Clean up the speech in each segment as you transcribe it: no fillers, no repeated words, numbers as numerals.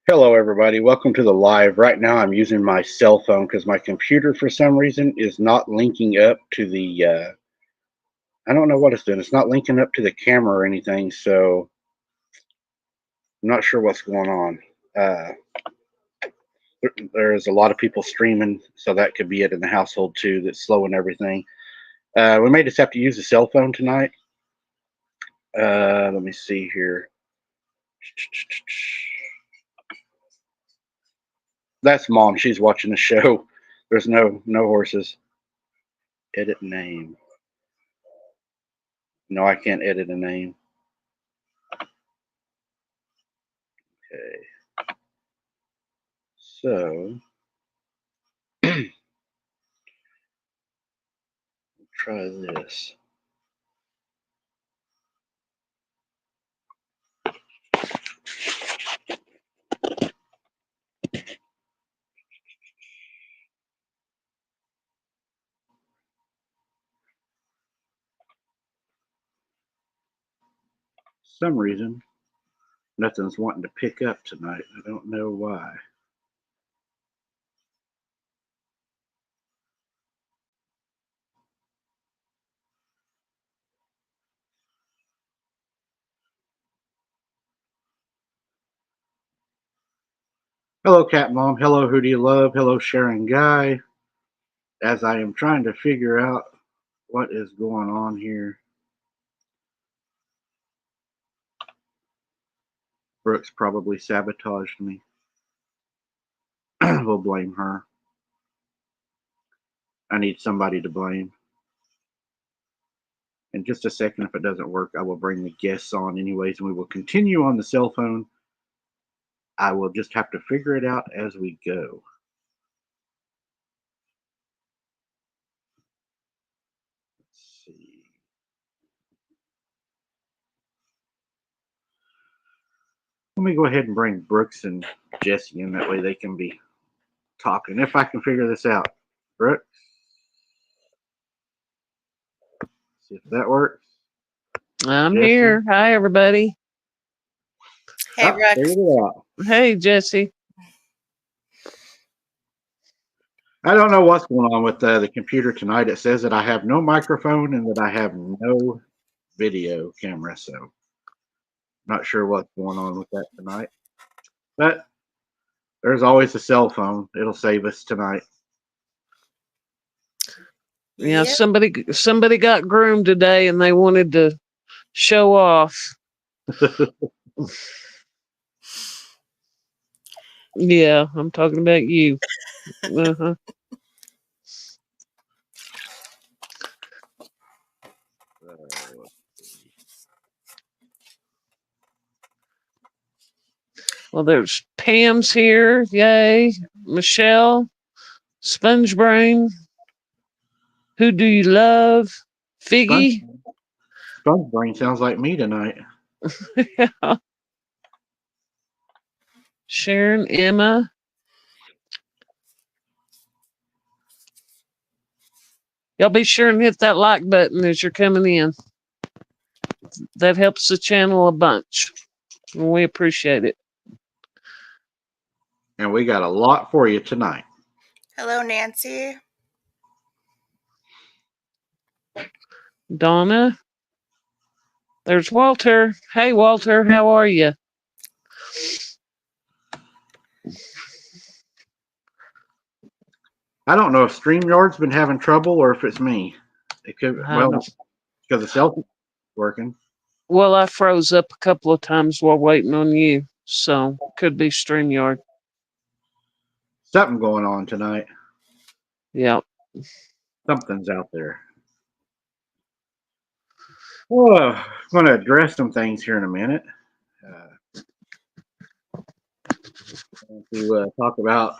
Hello, everybody. Welcome to the live. Right now, I'm using my cell phone because my computer, for some reason, is not linking up to the. I don't know what it's doing. It's not linking up to the camera or anything, so I'm not sure what's going on. Uh, there's a lot of people streaming, so that could be it in the household too. That's slowing everything. We may just have to use a cell phone tonight. Let me see here. That's Mom. She's watching the show. There's no horses. Edit name. No, I can't edit a name. Okay. So try this. Some reason nothing's wanting to pick up tonight. I don't know why. Hello, Cat Mom. Hello, Who Do You Love? Hello, Sharon Guy. As I am trying to figure out what is going on here, Brooks probably sabotaged me. We'll blame her. I need somebody to blame. In just a second, if it doesn't work, I will bring the guests on anyways, and we will continue on the cell phone. I will just have to figure it out as we go. Let's see. Let me go ahead and bring Brooks and Jesse in. That way they can be talking. If I can figure this out. Brooks, see if that works. I'm Jesse? here. Hi, everybody. Hey, Figured Rex. it out. Hey, Jesse. I don't know what's going on with the computer tonight. It says that I have no microphone and that I have no video camera. So, not sure what's going on with that tonight. But there's always a cell phone. It'll save us tonight. Yeah, Yep. somebody got groomed today, and they wanted to show off. Yeah, I'm talking about you. Uh-huh. Well, there's Pam's here. Yay. Michelle, Sponge Brain. Who do you love? Figgy. Sponge Brain sounds like me tonight. Yeah. Sharon, Emma. Y'all be sure and hit that like button as you're coming in. That helps the channel a bunch. And we appreciate it. And we got a lot for you tonight. Hello, Nancy. Donna. There's Walter. Hey, Walter, how are you? I don't know if StreamYard's been having trouble or if it's me. It could, well, because the cell phone's working. Well, I froze up a couple of times while waiting on you, so could be StreamYard. Something going on tonight. Yeah. Something's out there. Well, I'm going to address some things here in a minute. To talk about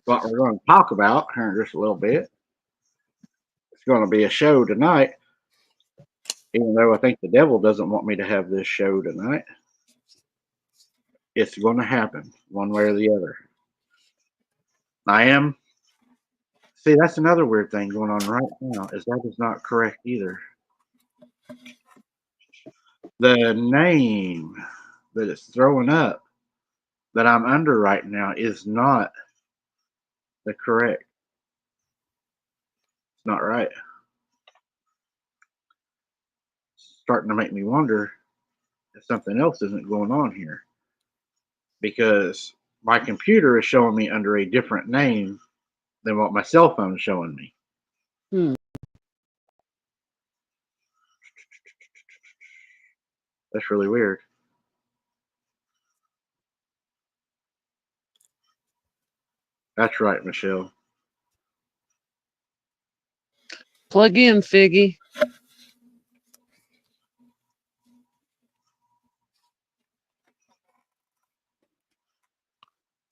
what we're going to talk about here in just a little bit. It's going to be a show tonight, even though I think the devil doesn't want me to have this show tonight. It's going to happen one way or the other. I am. See, that's another weird thing going on right now, is that is not correct either. The name that it's throwing up that I'm under right now is not the correct. It's not right. It's starting to make me wonder if something else isn't going on here, because my computer is showing me under a different name than what my cell phone is showing me. Hmm. That's really weird. That's right, Michelle. Plug in, Figgy.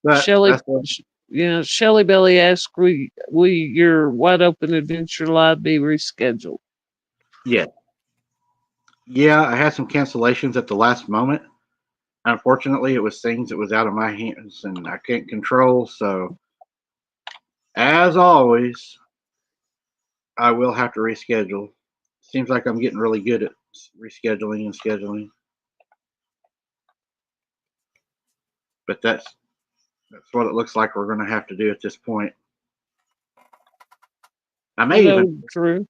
But Shelly, that's what, yeah, Shelly Belly asked, will your Wide Open Adventure Live be rescheduled? yeah. Yeah, I had some cancellations at the last moment. Unfortunately, it was things that was out of my hands and I can't control. So, as always, I will have to reschedule. Seems like I'm getting really good at rescheduling and scheduling, but that's what it looks like we're going to have to do at this point. I may Hello, even Drew.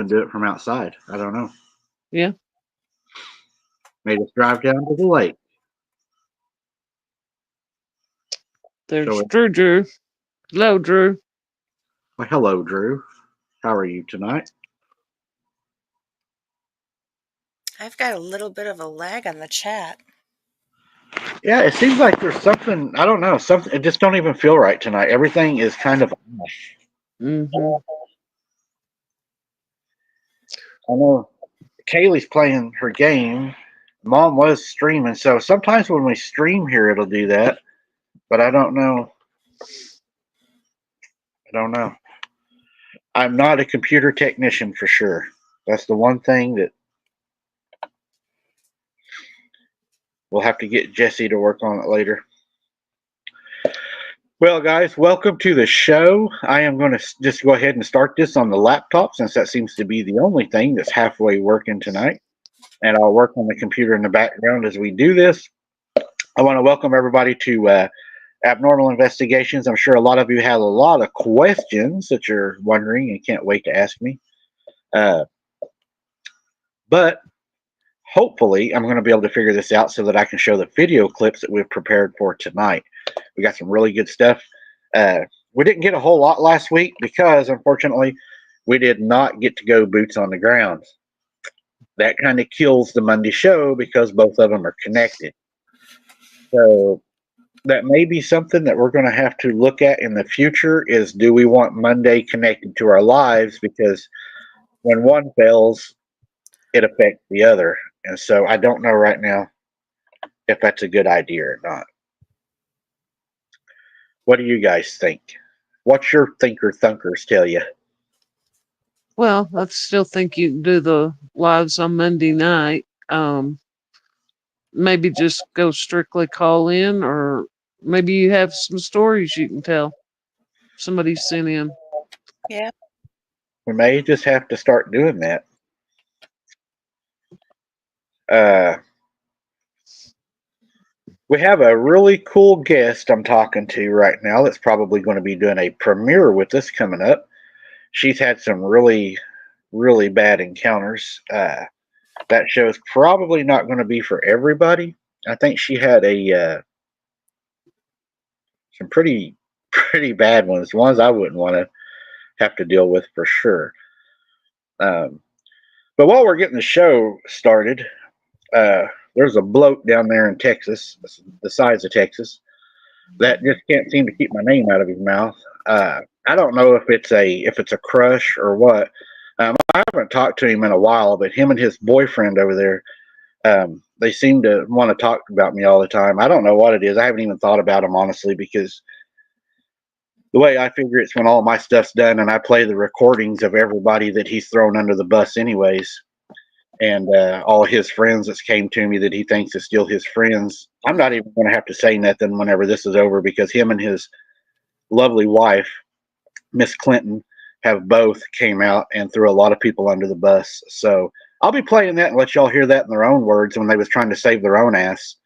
do it from outside. I don't know. Yeah, May just drive down to the lake. there's So, Drew. Hello, Drew. well, hello, Drew. How are you tonight? I've got a little bit of a lag on the chat. Yeah, it seems like there's something. I don't know. Something. It just don't even feel right tonight. Everything is kind of off. Mm-hmm. I know Kaylee's playing her game. Mom was streaming, so sometimes when we stream here, it'll do that. But I don't know. I don't know. I'm not a computer technician for sure. That's the one thing that we'll have to get Jesse to work on it later. Well, guys, welcome to the show. I am going to just go ahead and start this on the laptop since that seems to be the only thing that's halfway working tonight. And I'll work on the computer in the background as we do this. I want to welcome everybody to Abnormal Investigations. I'm sure a lot of you have a lot of questions that you're wondering and can't wait to ask me. But hopefully, I'm going to be able to figure this out so that I can show the video clips that we've prepared for tonight. We got some really good stuff. We didn't get a whole lot last week because, unfortunately, we did not get to go boots on the ground. That kind of kills the Monday show because both of them are connected. So that may be something that we're going to have to look at in the future is, do we want Monday connected to our lives? Because when one fails, it affects the other. And so I don't know right now if that's a good idea or not. What do you guys think? What's your thinker thunkers tell you? Well, I still think you can do the lives on Monday night. Maybe just go strictly call in, or maybe you have some stories you can tell. Somebody sent in. Yeah. We may just have to start doing that. We have a really cool guest I'm talking to right now that's probably going to be doing a premiere with us coming up. She's had some really, really bad encounters. That show is probably not going to be for everybody. I think she had some pretty bad ones I wouldn't want to have to deal with for sure. But while we're getting the show started, there's a bloke down there in Texas, the size of Texas, that just can't seem to keep my name out of his mouth. I don't know if it's a crush or what. I haven't talked to him in a while, but him and his boyfriend over there, they seem to want to talk about me all the time. I don't know what it is. I haven't even thought about him honestly, because the way I figure it's when all my stuff's done and I play the recordings of everybody that he's thrown under the bus anyways, and all his friends that came to me that he thinks is still his friends. I'm not even going to have to say nothing whenever this is over, because him and his lovely wife, Miss Clinton, have both came out and threw a lot of people under the bus. So I'll be playing that and let y'all hear that in their own words when they was trying to save their own ass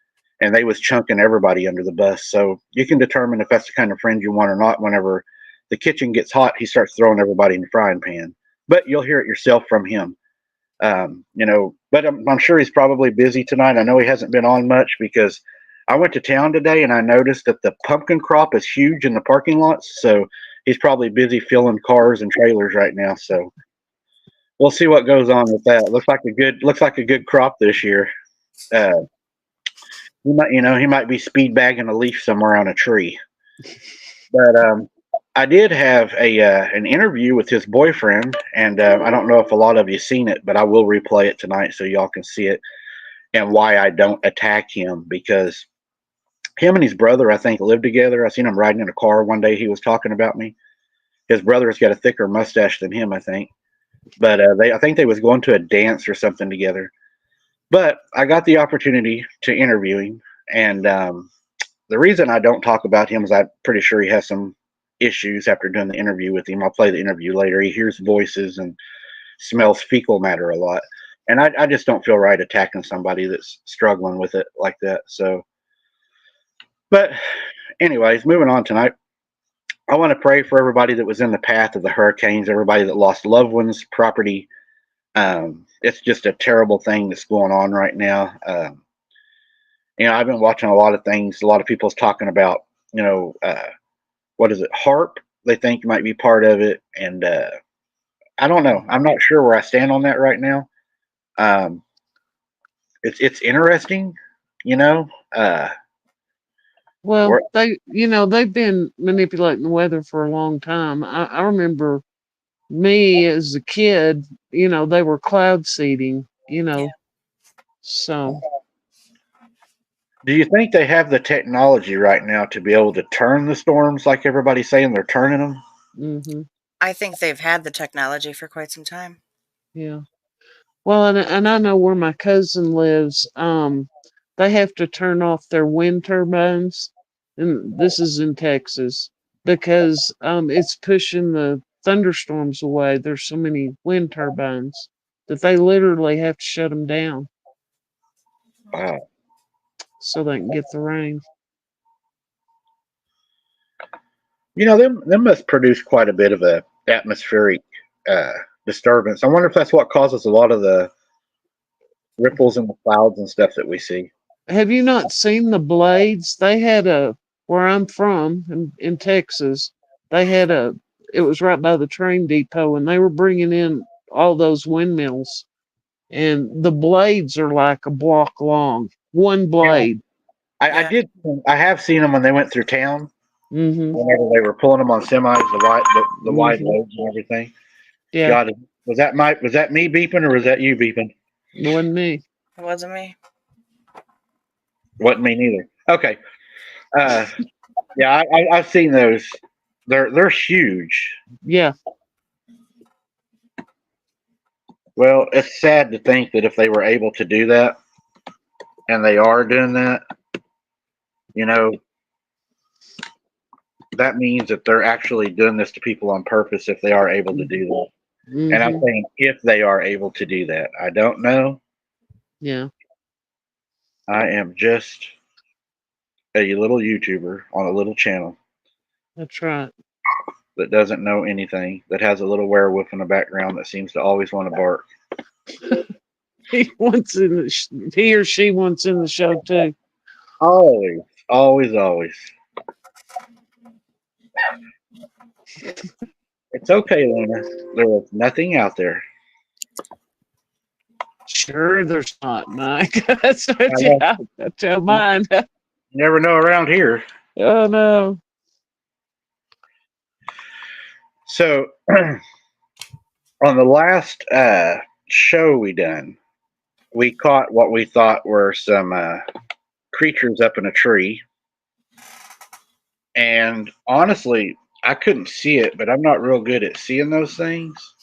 and they was chunking everybody under the bus. So you can determine if that's the kind of friend you want or not. Whenever the kitchen gets hot, he starts throwing everybody in the frying pan. But you'll hear it yourself from him. But I'm sure he's probably busy tonight. I know he hasn't been on much because I went to town today and I noticed that the pumpkin crop is huge in the parking lots. So he's probably busy filling cars and trailers right now. So we'll see what goes on with that. Looks like a good crop this year. He might be speed bagging a leaf somewhere on a tree. But I did have an interview with his boyfriend, and I don't know if a lot of you seen it, but I will replay it tonight so y'all can see it and why I don't attack him, because him and his brother, I think, live together. I seen him riding in a car one day. He was talking about me. His brother's got a thicker mustache than him, I think. But I think they was going to a dance or something together. But I got the opportunity to interview him, and the reason I don't talk about him is I'm pretty sure he has some issues after doing the interview with him. I'll play the interview later. He hears voices and smells fecal matter a lot. And I just don't feel right attacking somebody that's struggling with it like that. So, but anyways, moving on tonight. I want to pray for everybody that was in the path of the hurricanes, everybody that lost loved ones, property. It's just a terrible thing that's going on right now. I've been watching a lot of things. A lot of people's talking about, what is it, HARP? They think might be part of it. And I don't know. I'm not sure where I stand on that right now. It's interesting, Well, they've been manipulating the weather for a long time. I remember me as a kid, they were cloud seeding, so. Do you think they have the technology right now to be able to turn the storms like everybody's saying they're turning them? Mm-hmm. I think they've had the technology for quite some time. Yeah. Well, and I know where my cousin lives. They have to turn off their wind turbines, and this is in Texas because it's pushing the thunderstorms away. There's so many wind turbines that they literally have to shut them down Wow. so they can get the rain. Them must produce quite a bit of a atmospheric disturbance. I wonder if that's what causes a lot of the ripples in the clouds and stuff that we see. Have you not seen the blades? They had where I'm from in Texas, they had it was right by the train depot, and they were bringing in all those windmills, and the blades are like a block long, one blade. I did. I have seen them when they went through town. Mm-hmm. Whenever they were pulling them on semis, the wide Mm-hmm. loads and everything. Yeah, God, was that me beeping or was that you beeping? it wasn't me. It wasn't me. Wasn't me neither. Okay. Yeah, I've seen those. They're huge. Yeah, Well, it's sad to think that if they were able to do that, and they are doing that, that means that they're actually doing this to people on purpose if they are able to do that. mm-hmm. And I'm saying if they are able to do that. I don't know. Yeah, I am just a little YouTuber on a little channel that's right. that doesn't know anything, that has a little werewolf in the background that seems to always want to bark. He wants he or she wants in the show too. Always, always, always. It's okay, Luna. There was nothing out there. Sure, there's not, Mike. That's what I tell mine. You never know around here. Oh no. So, on the last show we done, we caught what we thought were some creatures up in a tree. And honestly, I couldn't see it, but I'm not real good at seeing those things.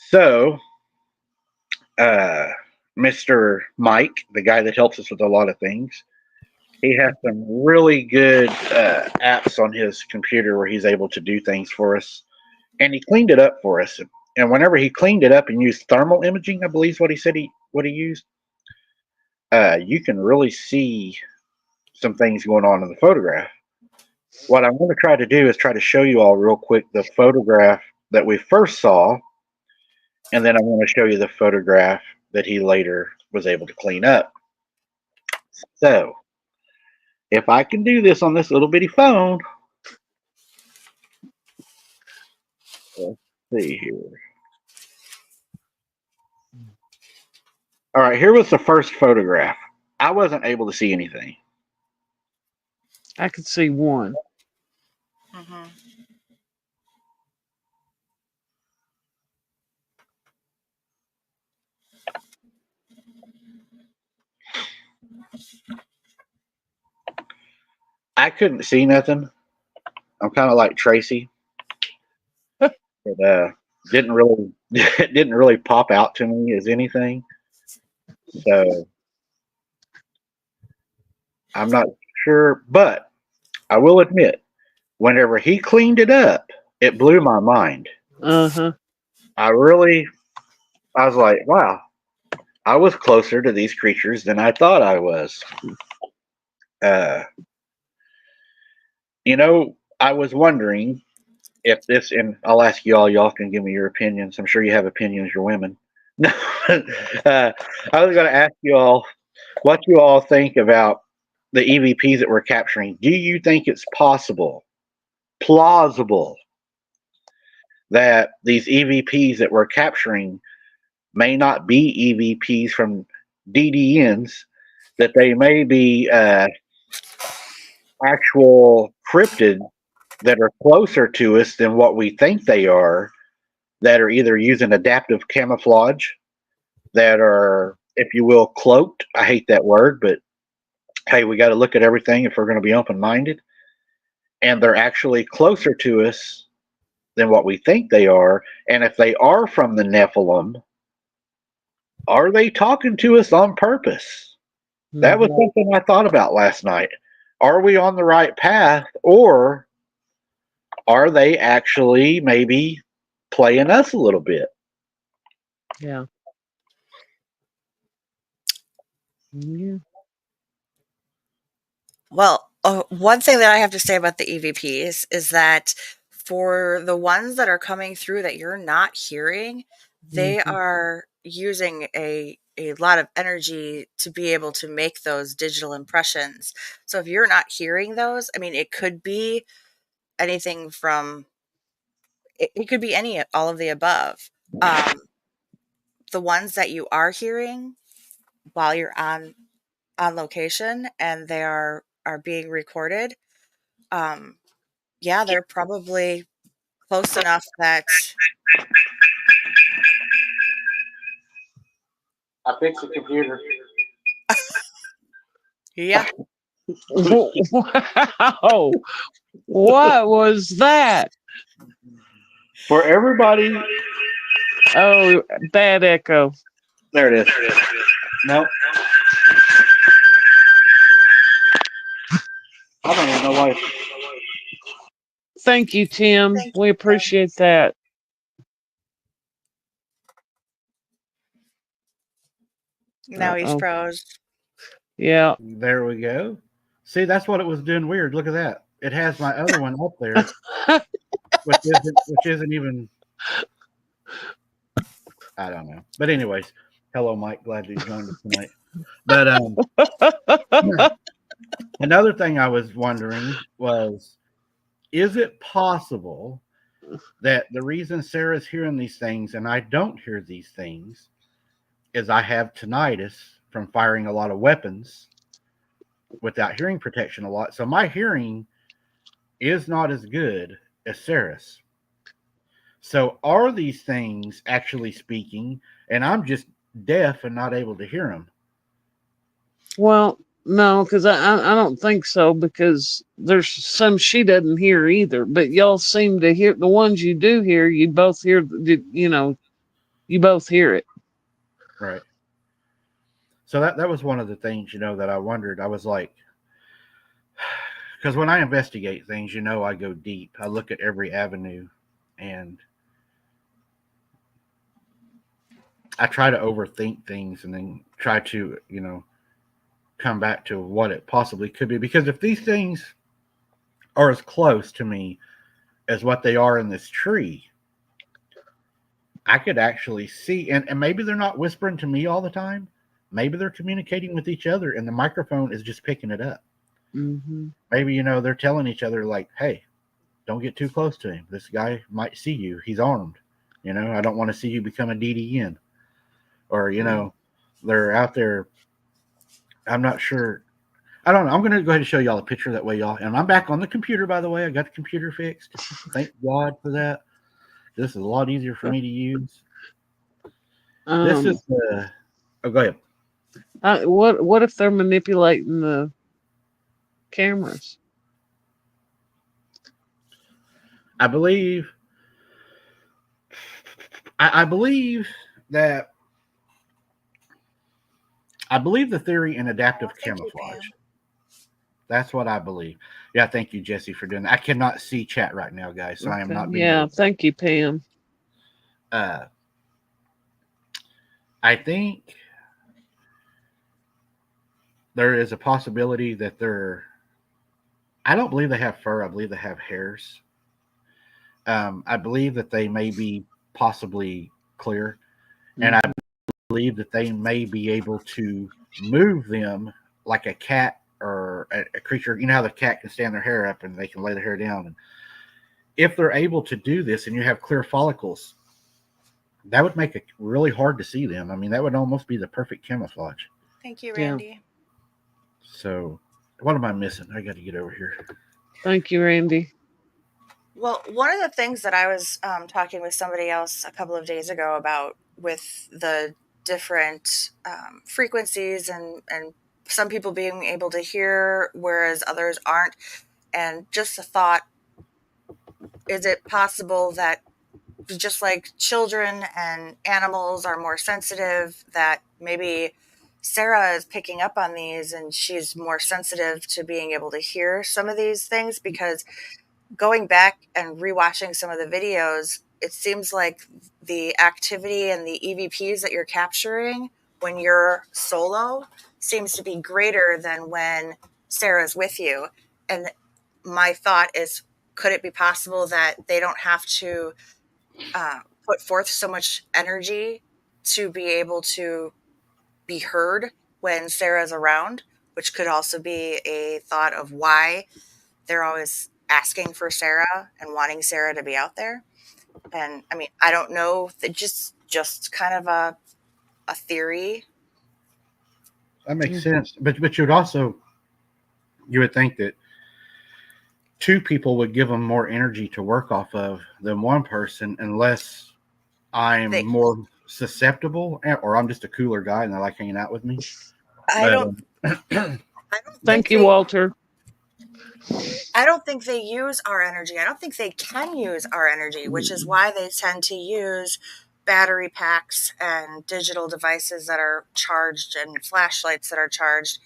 So, Mr. Mike, the guy that helps us with a lot of things, he has some really good apps on his computer where he's able to do things for us. And he cleaned it up for us. And whenever he cleaned it up and used thermal imaging, I believe is what he said what he used. you can really see some things going on in the photograph. What I'm going to try to do is try to show you all real quick the photograph that we first saw, and then I'm going to show you the photograph that he later was able to clean up. So, if I can do this on this little bitty phone, let's see here. All right, here was the first photograph. I wasn't able to see anything. I could see one. Mm-hmm. I couldn't see nothing. I'm kind of like Tracy. It didn't really it didn't really pop out to me as anything. So I'm not sure, but I will admit, whenever he cleaned it up, it blew my mind. Uh-huh. I was like, wow, I was closer to these creatures than I thought I was. Uh, I was wondering if this, and I'll ask y'all can give me your opinions. I'm sure you have opinions, you're women. I was going to ask you all what you all think about the EVPs that we're capturing. Do you think it's plausible, that these EVPs that we're capturing may not be EVPs from DDNs, that they may be actual cryptids that are closer to us than what we think they are, that are either using adaptive camouflage, that are, if you will, cloaked? I hate that word, but hey, we got to look at everything if we're going to be open minded. And they're actually closer to us than what we think they are. And if they are from the Nephilim, are they talking to us on purpose? That was Mhm. something I thought about last night. Are we on the right path, or are they actually maybe playing us a little bit? Yeah. Yeah. Well, one thing that I have to say about the EVPs is that for the ones that are coming through that you're not hearing, they Mhm. are using a lot of energy to be able to make those digital impressions. So if you're not hearing those, I mean, it could be anything from it could be any all of the above. Um, the ones that you are hearing while you're on location and they are being recorded, um, yeah, they're probably close enough that I fixed the computer. yeah. Wow. What was that? For everybody, Oh, bad echo. there it is. No, I don't even know why. Thank you, Tim. Thank We you, Tim. appreciate that. Now he's Uh-oh. froze. Yeah. There we go. See, that's what it was doing weird. Look at that. It has my other one up there, which isn't even. I don't know. But anyways, hello, Mike. Glad you joined us tonight. But another thing I was wondering was, is it possible that the reason Sarah's hearing these things and I don't hear these things is I have tinnitus from firing a lot of weapons without hearing protection a lot. So my hearing is not as good as Sarah's. So are these things actually speaking, and I'm just deaf and not able to hear them? Well, no, because I don't think so, because there's some she doesn't hear either. But y'all seem to hear the ones you do hear. You both hear, you both hear it. Right. So that was one of the things, that I wondered. I was like, because when I investigate things, I go deep. I look at every avenue, and I try to overthink things, and then try to, come back to what it possibly could be. Because if these things are as close to me as what they are in this tree, I could actually see, and maybe they're not whispering to me all the time. Maybe they're communicating with each other and the microphone is just picking it up. Mm-hmm. Maybe, they're telling each other, like, hey, don't get too close to him. This guy might see you. He's armed. I don't want to see you become a DDN. Or, they're out there. I'm not sure. I don't know. I'm going to go ahead and show y'all a picture that way, y'all. And I'm back on the computer, by the way. I got the computer fixed. Thank God for that. This is a lot easier for me to use. This is the. Oh, go ahead. What if they're manipulating the cameras? I believe. I believe that. I believe the theory in adaptive camouflage. That's what I believe. Yeah, thank you, Jesse, for doing that. I cannot see chat right now, guys, so I am not being. Yeah, thank you, Pam. I think there is a possibility that they're. I don't believe they have fur. I believe they have hairs. I believe that they may be possibly clear, and I believe that they may be able to move them like a cat or a creature. You know how the cat can stand their hair up and they can lay their hair down. And if they're able to do this and you have clear follicles, that would make it really hard to see them. I mean, that would almost be the perfect camouflage. Thank you, Randy. Yeah. So, what am I missing? I got to get over here. Thank you, Randy. Well, one of the things that I was talking with somebody else a couple of days ago about with the different frequencies and some people being able to hear, whereas others aren't. And just a thought, is it possible that just like children and animals are more sensitive, that maybe Sarah is picking up on these and she's more sensitive to being able to hear some of these things? Because going back and rewatching some of the videos, it seems like the activity and the EVPs that you're capturing when you're solo seems to be greater than when Sarah's with you. And my thought is, could it be possible that they don't have to put forth so much energy to be able to be heard when Sarah's around, which could also be a thought of why they're always asking for Sarah and wanting Sarah to be out there. And I mean, I don't know, just kind of a theory. That makes sense. But you would think that two people would give them more energy to work off of than one person, unless I'm more susceptible or I'm just a cooler guy and they like hanging out with me. I don't Thank you, Walter. I don't think they use our energy. I don't think they can use our energy, which is why they tend to use battery packs and digital devices that are charged and flashlights that are charged.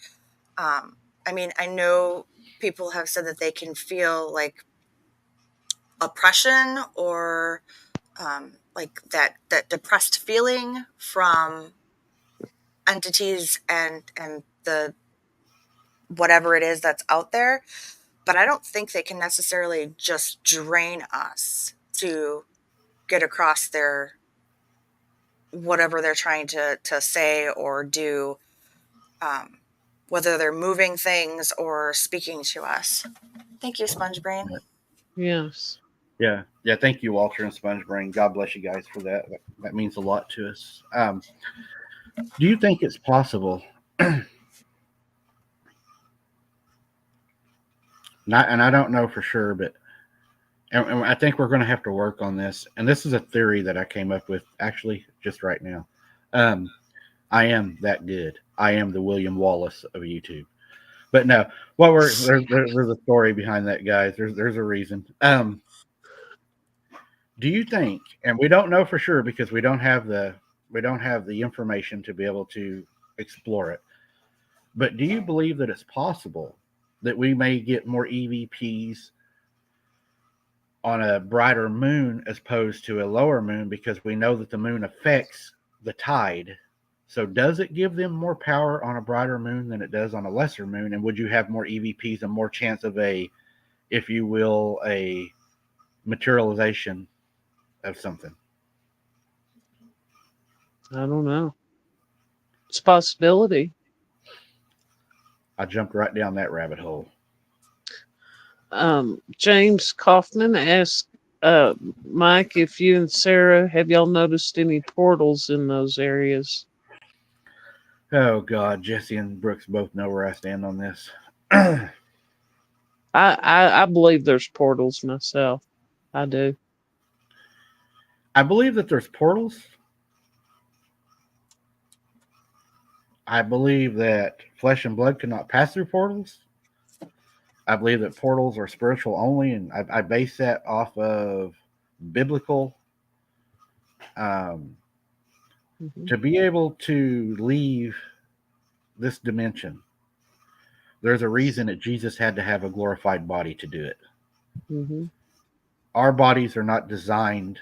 I mean, I know people have said that they can feel like oppression or like that depressed feeling from entities and the whatever it is that's out there. But I don't think they can necessarily just drain us to get across their whatever they're trying to say or do, whether they're moving things or speaking to us. Thank you, Sponge Brain. Yes. Yeah. Thank you, Walter and Sponge Brain. God bless you guys for that. That means a lot to us. Do you think it's possible? And I don't know for sure, but and I think we're going to have to work on this. And this is a theory that I came up with actually just right now. I am that good. I am the William Wallace of YouTube. But no, there's a story behind that, guys. There's a reason. Do you think? And we don't know for sure because we don't have the information to be able to explore it. But do you believe that it's possible that we may get more EVPs on a brighter moon as opposed to a lower moon, because we know that the moon affects the tide So does it give them more power on a brighter moon than it does on a lesser moon? And would you have more EVPs and more chance of a, if you will, a materialization of something? I don't know. It's a possibility. I jumped right down that rabbit hole. James Kaufman asked Mike if you and Sarah, have y'all noticed any portals in those areas? Oh God, Jesse and Brooks both know where I stand on this. I believe there's portals myself. I do. I believe that there's portals. I believe that flesh and blood cannot pass through portals. I believe that portals are spiritual only, and I base that off of biblical. Mhm. To be able to leave this dimension, there's a reason that Jesus had to have a glorified body to do it. Mhm. Our bodies are not designed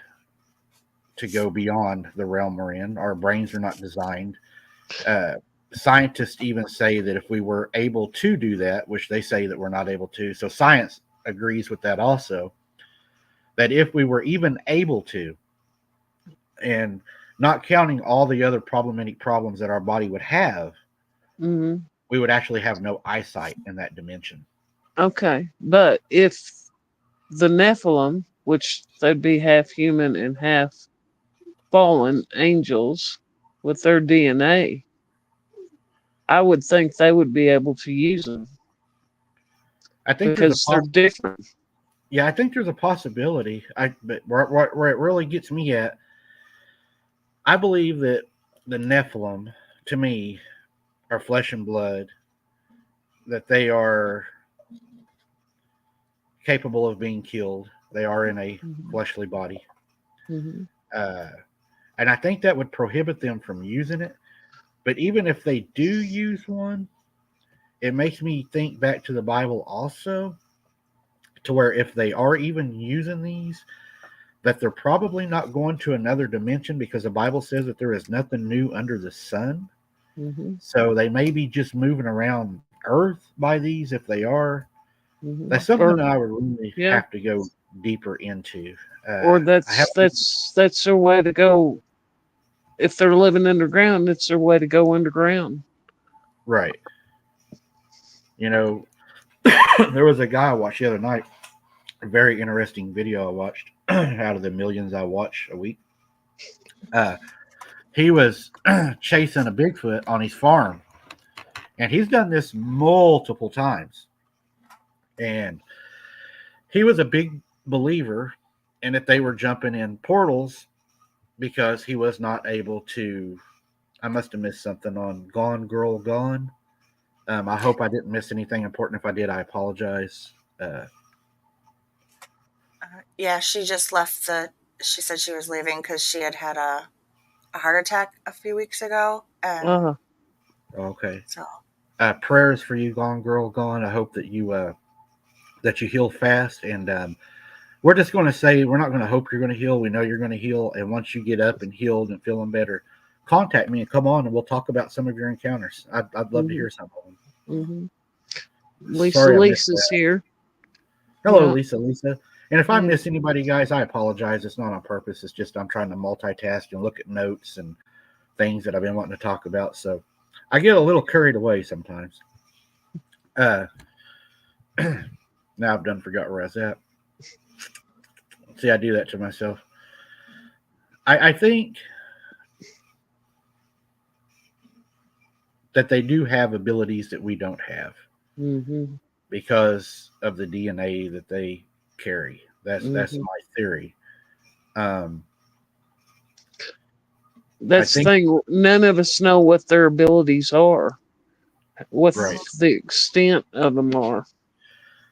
to go beyond the realm we're in. Our brains are not designed. Scientists even say that if we were able to do that, which they say that we're not able to, so science agrees with that also, that if we were even able to, and not counting all the other problematic problems that our body would have, Mhm. we would actually have no eyesight in that dimension. Okay, but if the Nephilim, which they'd be half human and half fallen angels with their DNA, I would think they would be able to use them I think there's because they're different. yeah, I think there's a possibility. But where it really gets me at, I believe that the Nephilim, to me, are flesh and blood, that they are capable of being killed. They are in a Mhm. fleshly body. Mhm. Uh, and I think that would prohibit them from using it. But even if they do use one, it makes me think back to the Bible also, to where if they are even using these, that they're probably not going to another dimension, because the Bible says that there is nothing new under the sun. Mhm. So they may be just moving around Earth by these if they are. Mhm. That's something Or that I would really yeah, have to go deeper into. or I have that's their way to go. If they're living underground, it's their way to go underground. right. You know, there was a guy I watched the other night, a very interesting video I watched out of the millions I watch a week. Uh, he was chasing a Bigfoot on his farm, and he's done this multiple times. And he was a big believer in that they were jumping in portals, because he was not able to. I must have missed something on Gone Girl Gone. I hope I didn't miss anything important. If I did, I apologize. Yeah, she just left the. She said she was leaving because she had had a heart attack a few weeks ago, and Uh, Okay. so Prayers for you, Gone Girl Gone. I hope that you heal fast, and we're just going to say we're not going to hope you're going to heal. We know you're going to heal, and once you get up and healed and feeling better, contact me and come on, and we'll talk about some of your encounters. I'd love to mhm. hear some of them. Mhm. Sorry I missed Lisa's that. here. Hello, Yeah. Lisa. Lisa. And if I Yeah. miss anybody, guys, I apologize. It's not on purpose. It's just I'm trying to multitask and look at notes and things that I've been wanting to talk about. So I get a little carried away sometimes. Uh, now I've done forgot where I was at. See, I do that to myself. I think that they do have abilities that we don't have Mhm. because of the DNA that they carry. That's Mhm. my theory. Um, I That's the think thing. None of us know what their abilities are, what right. the extent of them are.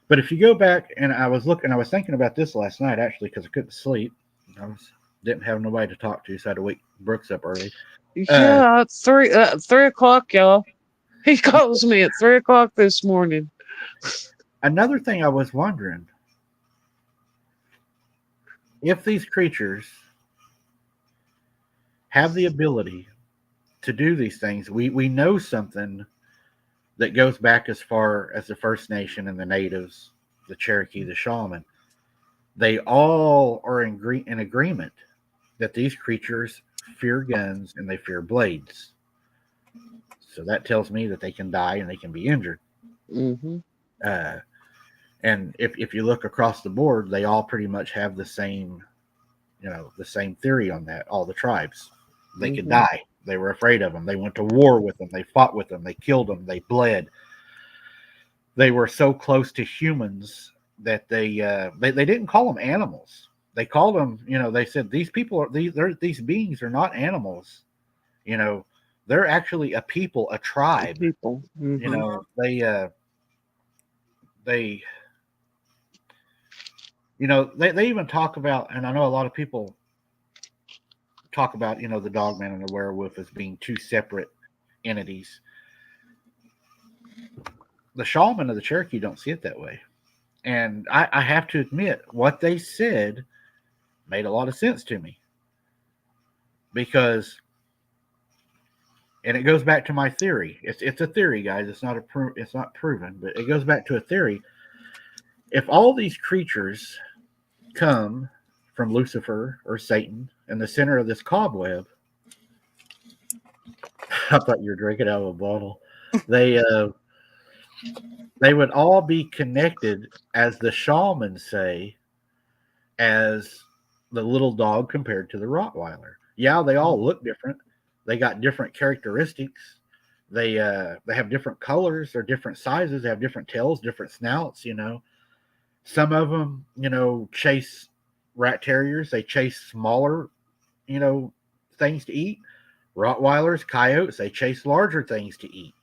But if you go back, and I was thinking about this last night actually, because I couldn't sleep. Didn't have nobody to talk to, so I had to wake Brooks up early. Uh, Yeah, 3 o'clock, y'all. He calls me at 3 o'clock this morning. Another thing I was wondering, if these creatures have the ability to do these things. We know something that goes back as far as the First Nation and the natives, the Cherokee, the shaman. They all are in agreement that these creatures fear guns and they fear blades. So that tells me that they can die and they can be injured. Mm-hmm. And if you look across the board, they all pretty much have the same, the same theory on that. All the tribes, they could die. They were afraid of them. They went to war with them. They fought with them. They killed them. They bled. They were so close to humans that they didn't call them animals. They called them, they said these people are these beings are not animals. They're actually a people, a tribe. People. Mm-hmm. They they even talk about, and I know a lot of people talk about, the dogman and the werewolf as being two separate entities. The shaman of the Cherokee don't see it that way. And I have to admit, what they said made a lot of sense to me. Because, and it goes back to my theory. It's a theory, guys. It's not proven, but it goes back to a theory. If all these creatures come from Lucifer or Satan in the center of this cobweb, I thought you were drinking out of a bottle. They would all be connected, as the shamans say, as the little dog compared to the Rottweiler. Yeah, they all look different. They got different characteristics. They have different colors. They're different sizes. They have different tails, different snouts. Some of them, chase rat terriers. They chase smaller, things to eat. Rottweilers, coyotes, they chase larger things to eat.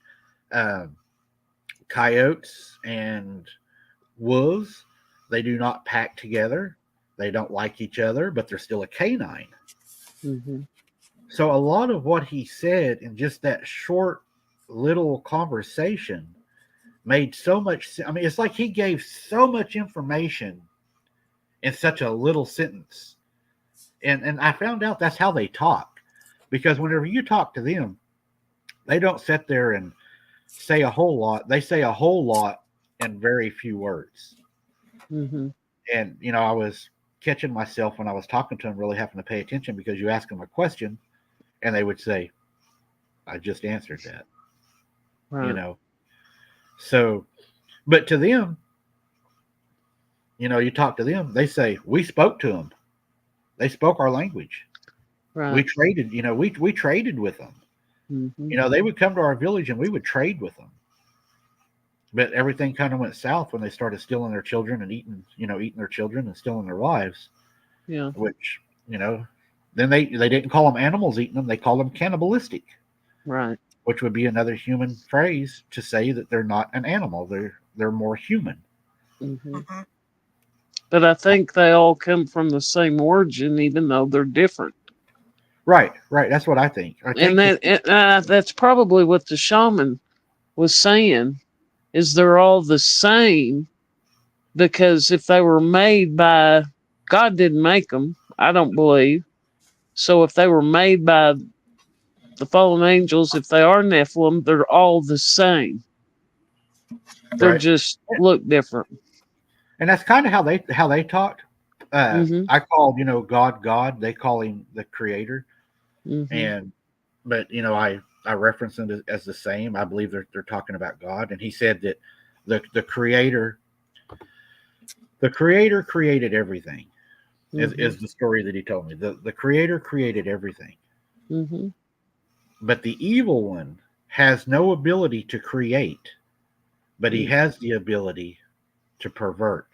Coyotes and wolves, they do not pack together. They don't like each other, but they're still a canine. Mm-hmm. So a lot of what he said in just that short little conversation made so much sense. I mean, it's like he gave so much information in such a little sentence. And I found out that's how they talk. Because whenever you talk to them, they don't sit there and say a whole lot. They say a whole lot in very few words. Mm-hmm. And, I was catching myself when I was talking to them, really having to pay attention, because you ask them a question and they would say, I just answered that. Right. So, but to them, you talk to them, they say, we spoke to them. They spoke our language. Right. We traded, we traded with them. Mm-hmm. They would come to our village and we would trade with them. But everything kind of went south when they started stealing their children and eating their children and stealing their wives. Yeah. Which, then they didn't call them animals eating them. They called them cannibalistic. Right. Which would be another human phrase to say that they're not an animal. They're more human. Mm-hmm. But I think they all come from the same origin, even though they're different. Right. That's what I think. And that's probably what the shaman was saying, is they're all the same, because if they were made by God, didn't make them, I don't believe. So if they were made by the fallen angels, if they are Nephilim, they're all the same. They're just look different. And that's kind of how they talked. I called, God. They call him the creator. Mm-hmm. But I reference them as the same. I believe they're talking about God. And he said that the creator created everything. Is the story that he told me. The creator created everything. Mm-hmm. But the evil one has no ability to create, but he has the ability to pervert.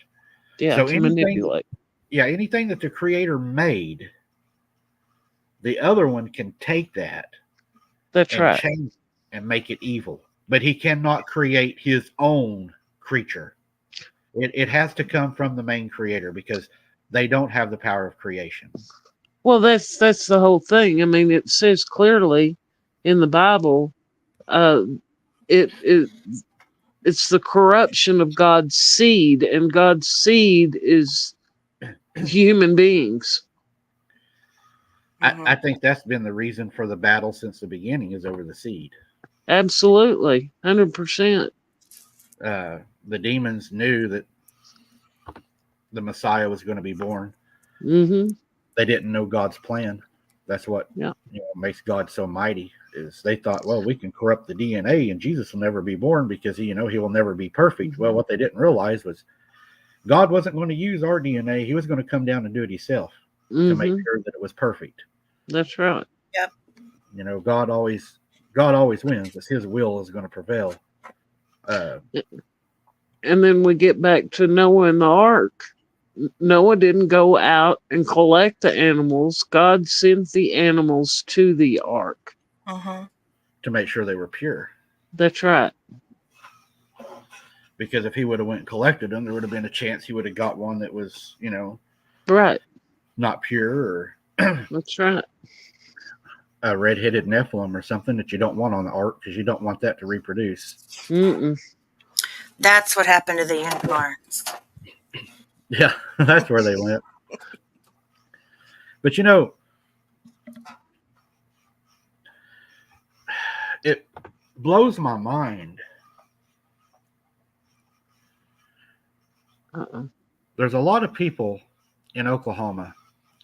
Yeah, so to manipulate. Yeah, anything that the creator made, the other one can take that. That's right. Change and make it evil. But he cannot create his own creature. It has to come from the main creator, because they don't have the power of creation. Well, that's the whole thing. I mean, it says clearly in the Bible, it's the corruption of God's seed, and God's seed is human beings. I think that's been the reason for the battle since the beginning, is over the seed. Absolutely. 100%. The demons knew that the Messiah was going to be born. Mm-hmm. They didn't know God's plan. That's what makes God so mighty, is they thought, well, we can corrupt the DNA and Jesus will never be born because he will never be perfect. Mm-hmm. Well, what they didn't realize was God wasn't going to use our DNA. He was going to come down and do it himself to make sure that it was perfect. That's right. Yep. God always wins. It's his will is going to prevail. And then we get back to Noah and the ark. Noah didn't go out and collect the animals. God sent the animals to the ark. To make sure they were pure. That's right. Because if he would have went and collected them, there would have been a chance he would have got one that was, right, not pure, or that's right, a red-headed Nephilim or something that you don't want on the ark because you don't want that to reproduce. Mm-mm. That's what happened to the unicorns. Yeah, that's where they went. But it blows my mind. There's a lot of people in Oklahoma,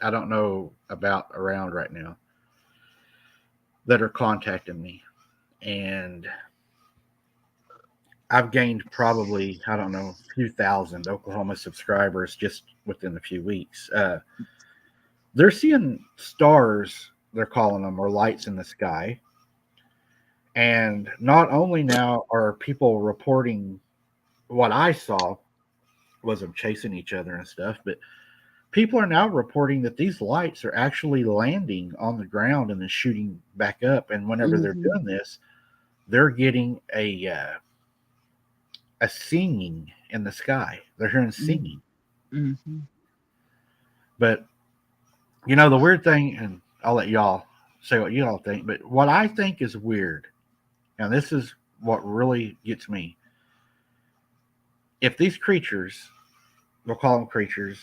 I don't know about around right now, that are contacting me. And I've gained probably, I don't know, a few thousand Oklahoma subscribers just within a few weeks. They're seeing stars, they're calling them, or lights in the sky. And not only now are people reporting what I saw was them chasing each other and stuff, but people are now reporting that these lights are actually landing on the ground and then shooting back up. And whenever they're doing this, they're getting a singing in the sky. They're hearing singing. Mm-hmm. But the weird thing, and I'll let y'all say what y'all think, but what I think is weird, and this is what really gets me. If these creatures, we'll call them creatures,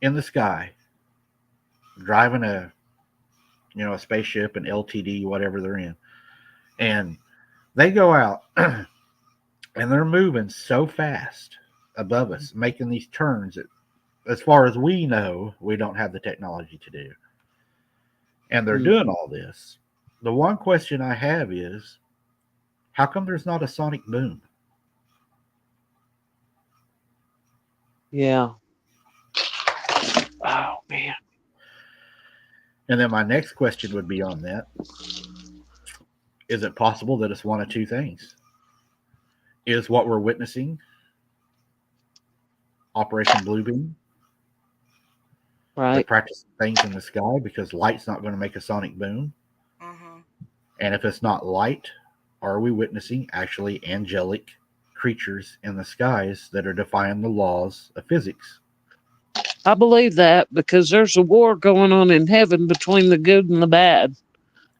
in the sky, driving a spaceship, an LTD, whatever they're in, and they go out and they're moving so fast above us, making these turns that, as far as we know, we don't have the technology to do. And they're doing all this. The one question I have is, how come there's not a sonic boom? Yeah. Oh, man. And then my next question would be on that. Is it possible that it's one of two things? Is what we're witnessing Operation Bluebeam? Right. They're practicing things in the sky because light's not going to make a sonic boom. And if it's not light, are we witnessing actually angelic creatures in the skies that are defying the laws of physics? I believe that because there's a war going on in heaven between the good and the bad.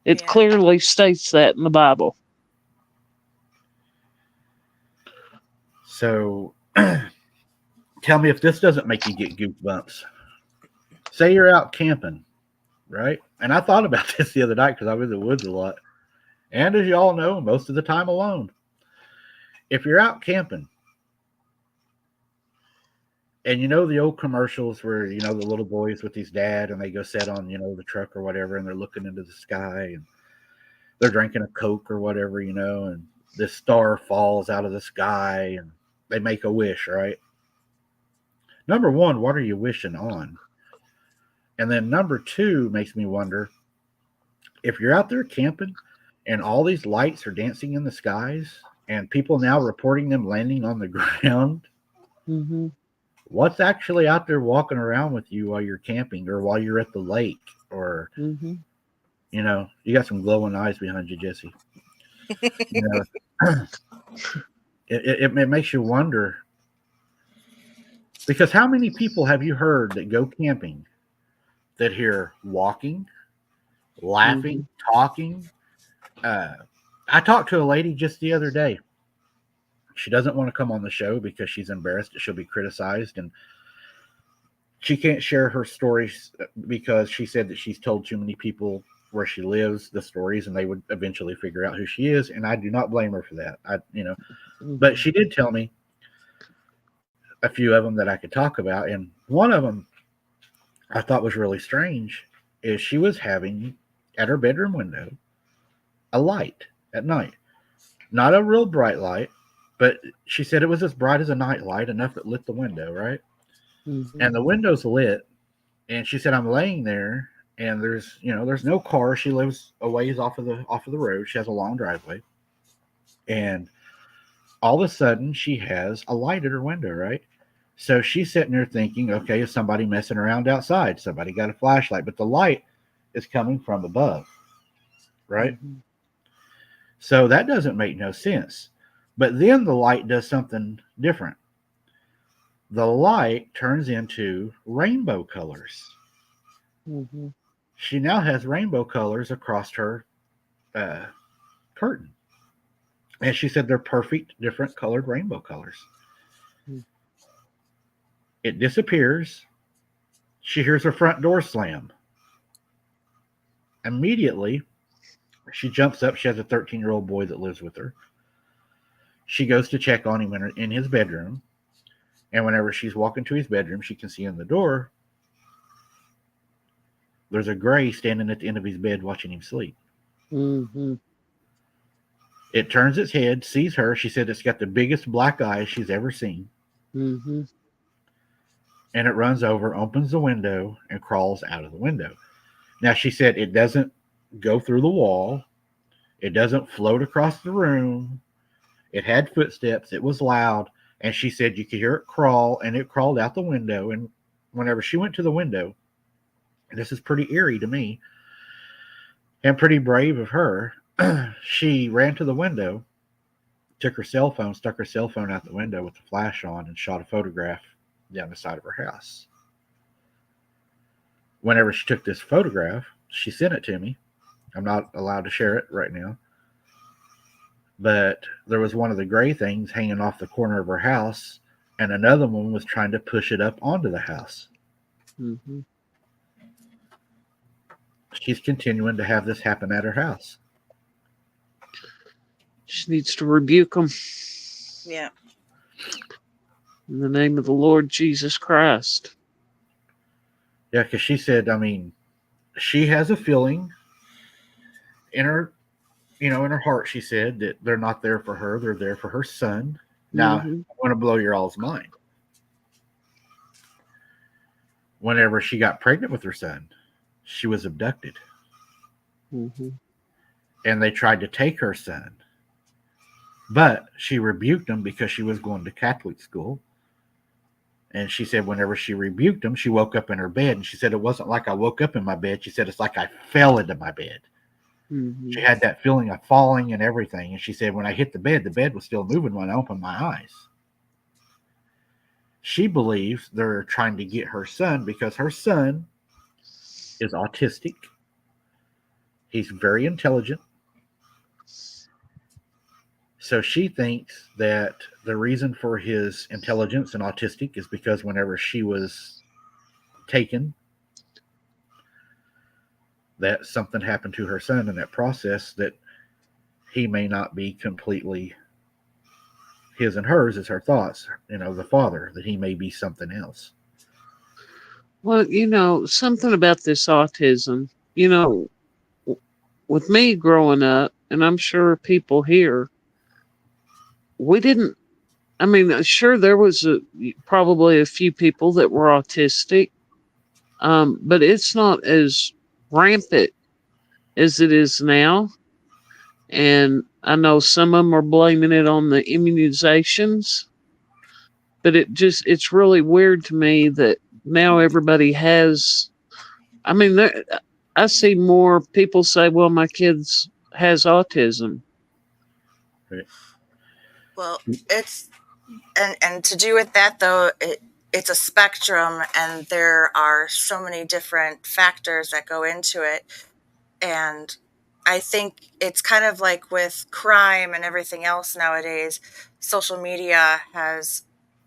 It clearly states that in the Bible. So tell me if this doesn't make you get goosebumps. Say you're out camping, right? And I thought about this the other night because I was in the woods a lot. And as you all know, most of the time alone. If you're out camping, and the old commercials where, the little boys with his dad and they go sit on, the truck or whatever, and they're looking into the sky and they're drinking a Coke or whatever, and this star falls out of the sky and they make a wish, right? Number one, what are you wishing on? And then number two makes me wonder, if you're out there camping and all these lights are dancing in the skies and people now reporting them landing on the ground, what's actually out there walking around with you while you're camping or while you're at the lake? Or, you got some glowing eyes behind you, Jesse. It makes you wonder, because how many people have you heard that go camping that hear walking, laughing, talking? I talked to a lady just the other day. She doesn't want to come on the show because she's embarrassed that she'll be criticized. And she can't share her stories because she said that she's told too many people where she lives the stories, and they would eventually figure out who she is. And I do not blame her for that. But she did tell me a few of them that I could talk about, and one of them I thought was really strange is she was having at her bedroom window a light at night, not a real bright light, but she said it was as bright as a night light, enough that lit the window, right? Mm-hmm. And the window's lit, and she said I'm laying there, and there's no car. She lives a ways off of the road. She has a long driveway, and all of a sudden she has a light at her window, right? So she's sitting there thinking, okay, is somebody messing around outside? Somebody got a flashlight, but the light is coming from above, right? Mm-hmm. So that doesn't make no sense. But then the light does something different. The light turns into rainbow colors. Mm-hmm. She now has rainbow colors across her curtain. And she said they're perfect, different colored rainbow colors. Mm-hmm. It disappears. She hears her front door slam. Immediately, she jumps up. She has a 13-year-old boy that lives with her. She goes to check on him in his bedroom. And whenever she's walking to his bedroom, she can see in the door, there's a gray standing at the end of his bed watching him sleep. Mm-hmm. It turns its head, sees her. She said it's got the biggest black eyes she's ever seen. Mm-hmm. And it runs over, opens the window, and crawls out of the window. Now, she said it doesn't go through the wall. It doesn't float across the room. It had footsteps. It was loud. And she said you could hear it crawl, and it crawled out the window. And whenever she went to the window, this is pretty eerie to me and pretty brave of her, she ran to the window, took her cell phone, stuck her cell phone out the window with the flash on, and shot a photograph down the side of her house. Whenever she took this photograph, she sent it to me. I'm not allowed to share it right now. But there was one of the gray things hanging off the corner of her house, and another one was trying to push it up onto the house. Mm-hmm. She's continuing to have this happen at her house. She needs to rebuke them Yeah. in the name of the Lord Jesus Christ. Yeah, because she said, she has a feeling in her, in her heart, she said, that they're not there for her. They're there for her son. Now, Mm-hmm. I want to blow your all's mind. Whenever she got pregnant with her son, she was abducted. Mm-hmm. And they tried to take her son. But she rebuked them because she was going to Catholic school. And she said whenever she rebuked him, she woke up in her bed. And she said it wasn't like I woke up in my bed. She said it's like I fell into my bed. Mm-hmm. She had that feeling of falling and everything. And she said when I hit the bed was still moving when I opened my eyes. She believes they're trying to get her son because her son is autistic. He's very intelligent. So she thinks that the reason for his intelligence and autistic is because whenever she was taken, that something happened to her son in that process, that he may not be completely his and hers is her thoughts, the father, that he may be something else. Well, something about this autism, with me growing up, and I'm sure people here, we didn't, sure, there was probably a few people that were autistic, but it's not as rampant as it is now. And I know some of them are blaming it on the immunizations, but it's really weird to me that now everybody has, I see more people say, well, my kids has autism. Right. Well, it's and to do with that though, it's a spectrum, and there are so many different factors that go into it. And I think it's kind of like with crime and everything else nowadays, social media has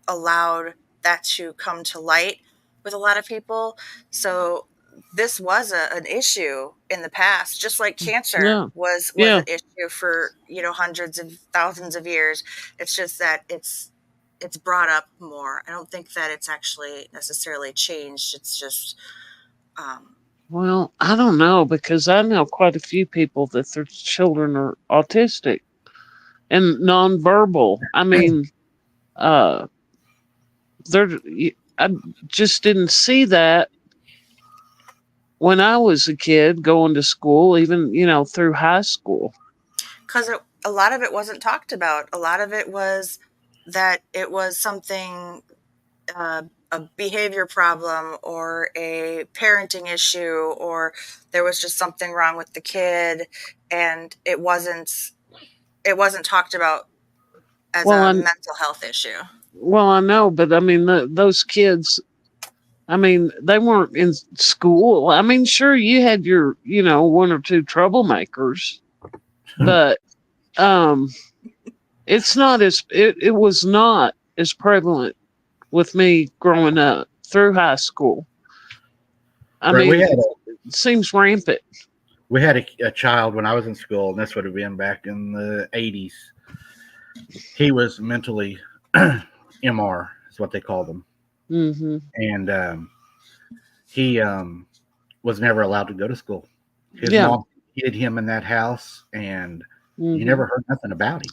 allowed that to come to light. with a lot of people. So this was an issue in the past, just like cancer Yeah. was Yeah. an issue for, you know, hundreds of thousands of years. It's just that it's brought up more. I don't think that it's actually necessarily changed. It's just Well, I don't know because I know quite a few people that their children are autistic and nonverbal. I mean, uh, I just didn't see that when I was a kid going to school, even, through high school. because a lot of it wasn't talked about. A lot of it was that it was something, a behavior problem or a parenting issue, or there was just something wrong with the kid, and it wasn't talked about as Well, a I, mental health issue. well, I know, but I mean, those kids, I mean, they weren't in school. I mean, sure, you had your, one or two troublemakers, but um, it was not as prevalent with me growing up through high school. I Right. mean, it seems rampant. We had a child when I was in school, and this would have been back in the 80s. He was mentally MR, is what they called them. Mm-hmm. And he was never allowed to go to school. His Yeah. mom hid him in that house, and you Mm-hmm. never heard nothing about him.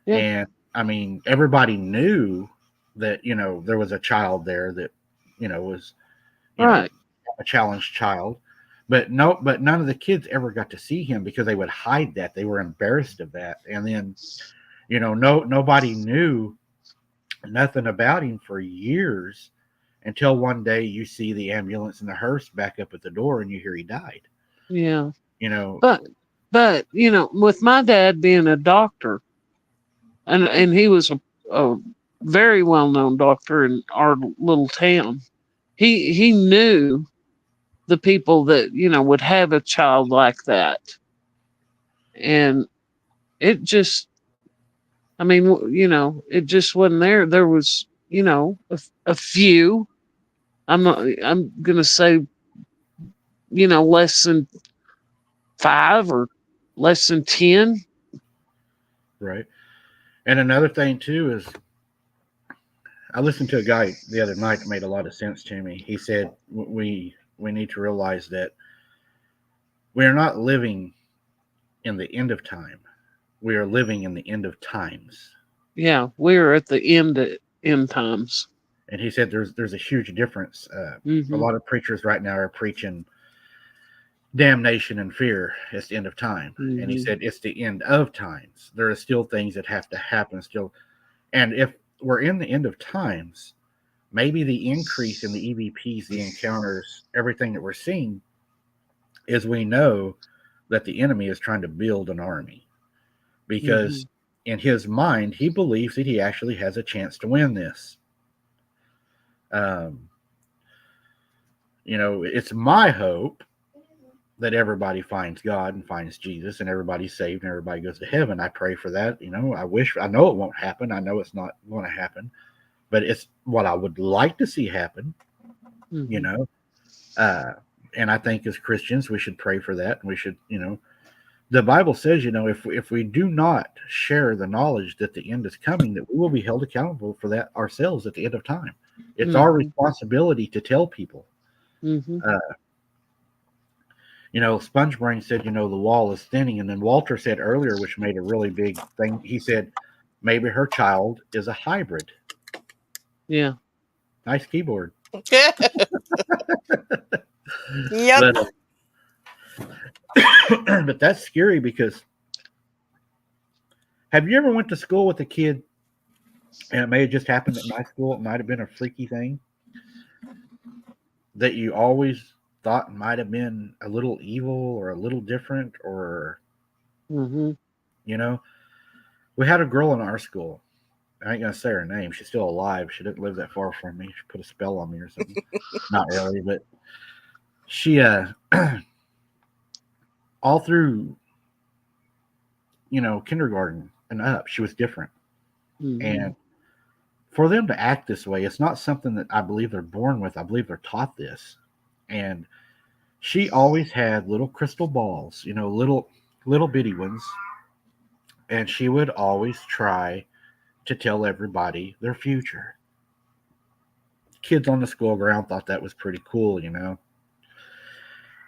Yeah. And I mean, everybody knew that, there was a child there that, was, Right. a challenged child. But none of the kids ever got to see him because they would hide that. They were embarrassed of that. And then, nobody knew nothing about him for years until one day you see the ambulance and the hearse back up at the door and you hear he died. Yeah. You know, But with my dad being a doctor, and he was a very well known doctor in our little town, he knew the people that would have a child like that, and it just, I mean, it just wasn't there. There was, a few. I'm gonna say, less than 5 or less than 10. right. And another thing too is I listened to a guy the other night that made a lot of sense to me. He said we need to realize that we are not living in the end of time. We are living in the end of times. Yeah, we're at the end times. And he said there's a huge difference. A Hmm. lot of preachers right now are preaching damnation and fear. It's the end of time. And he Hmm. said it's the end of times. There are still things that have to happen still. And if we're in the end of times, maybe the increase in the EVPs, the encounters, everything that we're seeing is we know that the enemy is trying to build an army Hmm. because in his mind, he believes that he actually has a chance to win this. Um, it's my hope that everybody finds God and finds Jesus and everybody's saved and everybody goes to heaven. I pray for that. I know it won't happen. I know it's not going to happen, but it's what I would like to see happen, Hmm. uh, and I think as Christians, we should pray for that. And we should, the Bible says, if we do not share the knowledge that the end is coming, that we will be held accountable for that ourselves at the end of time. It's our Hmm. responsibility to tell people. Hmm. Spongebrain said, the wall is thinning. And then Walter said earlier, which made a really big thing, he said, maybe her child is a hybrid. Yeah. Nice keyboard. Yep. But, but that's scary because have you ever went to school with a kid and it may have just happened at my school? It might have been a freaky thing that you always thought might have been a little evil or a little different or, Hmm. we had a girl in our school. I ain't going to say her name. She's still alive. She didn't live that far from me. She put a spell on me or something. Not really, but she, all through, kindergarten and up, she was different. Hmm. And for them to act this way, it's not something that I believe they're born with. I believe they're taught this. And she always had little crystal balls, little bitty ones. And she would always try to tell everybody their future. Kids on the school ground thought that was pretty cool.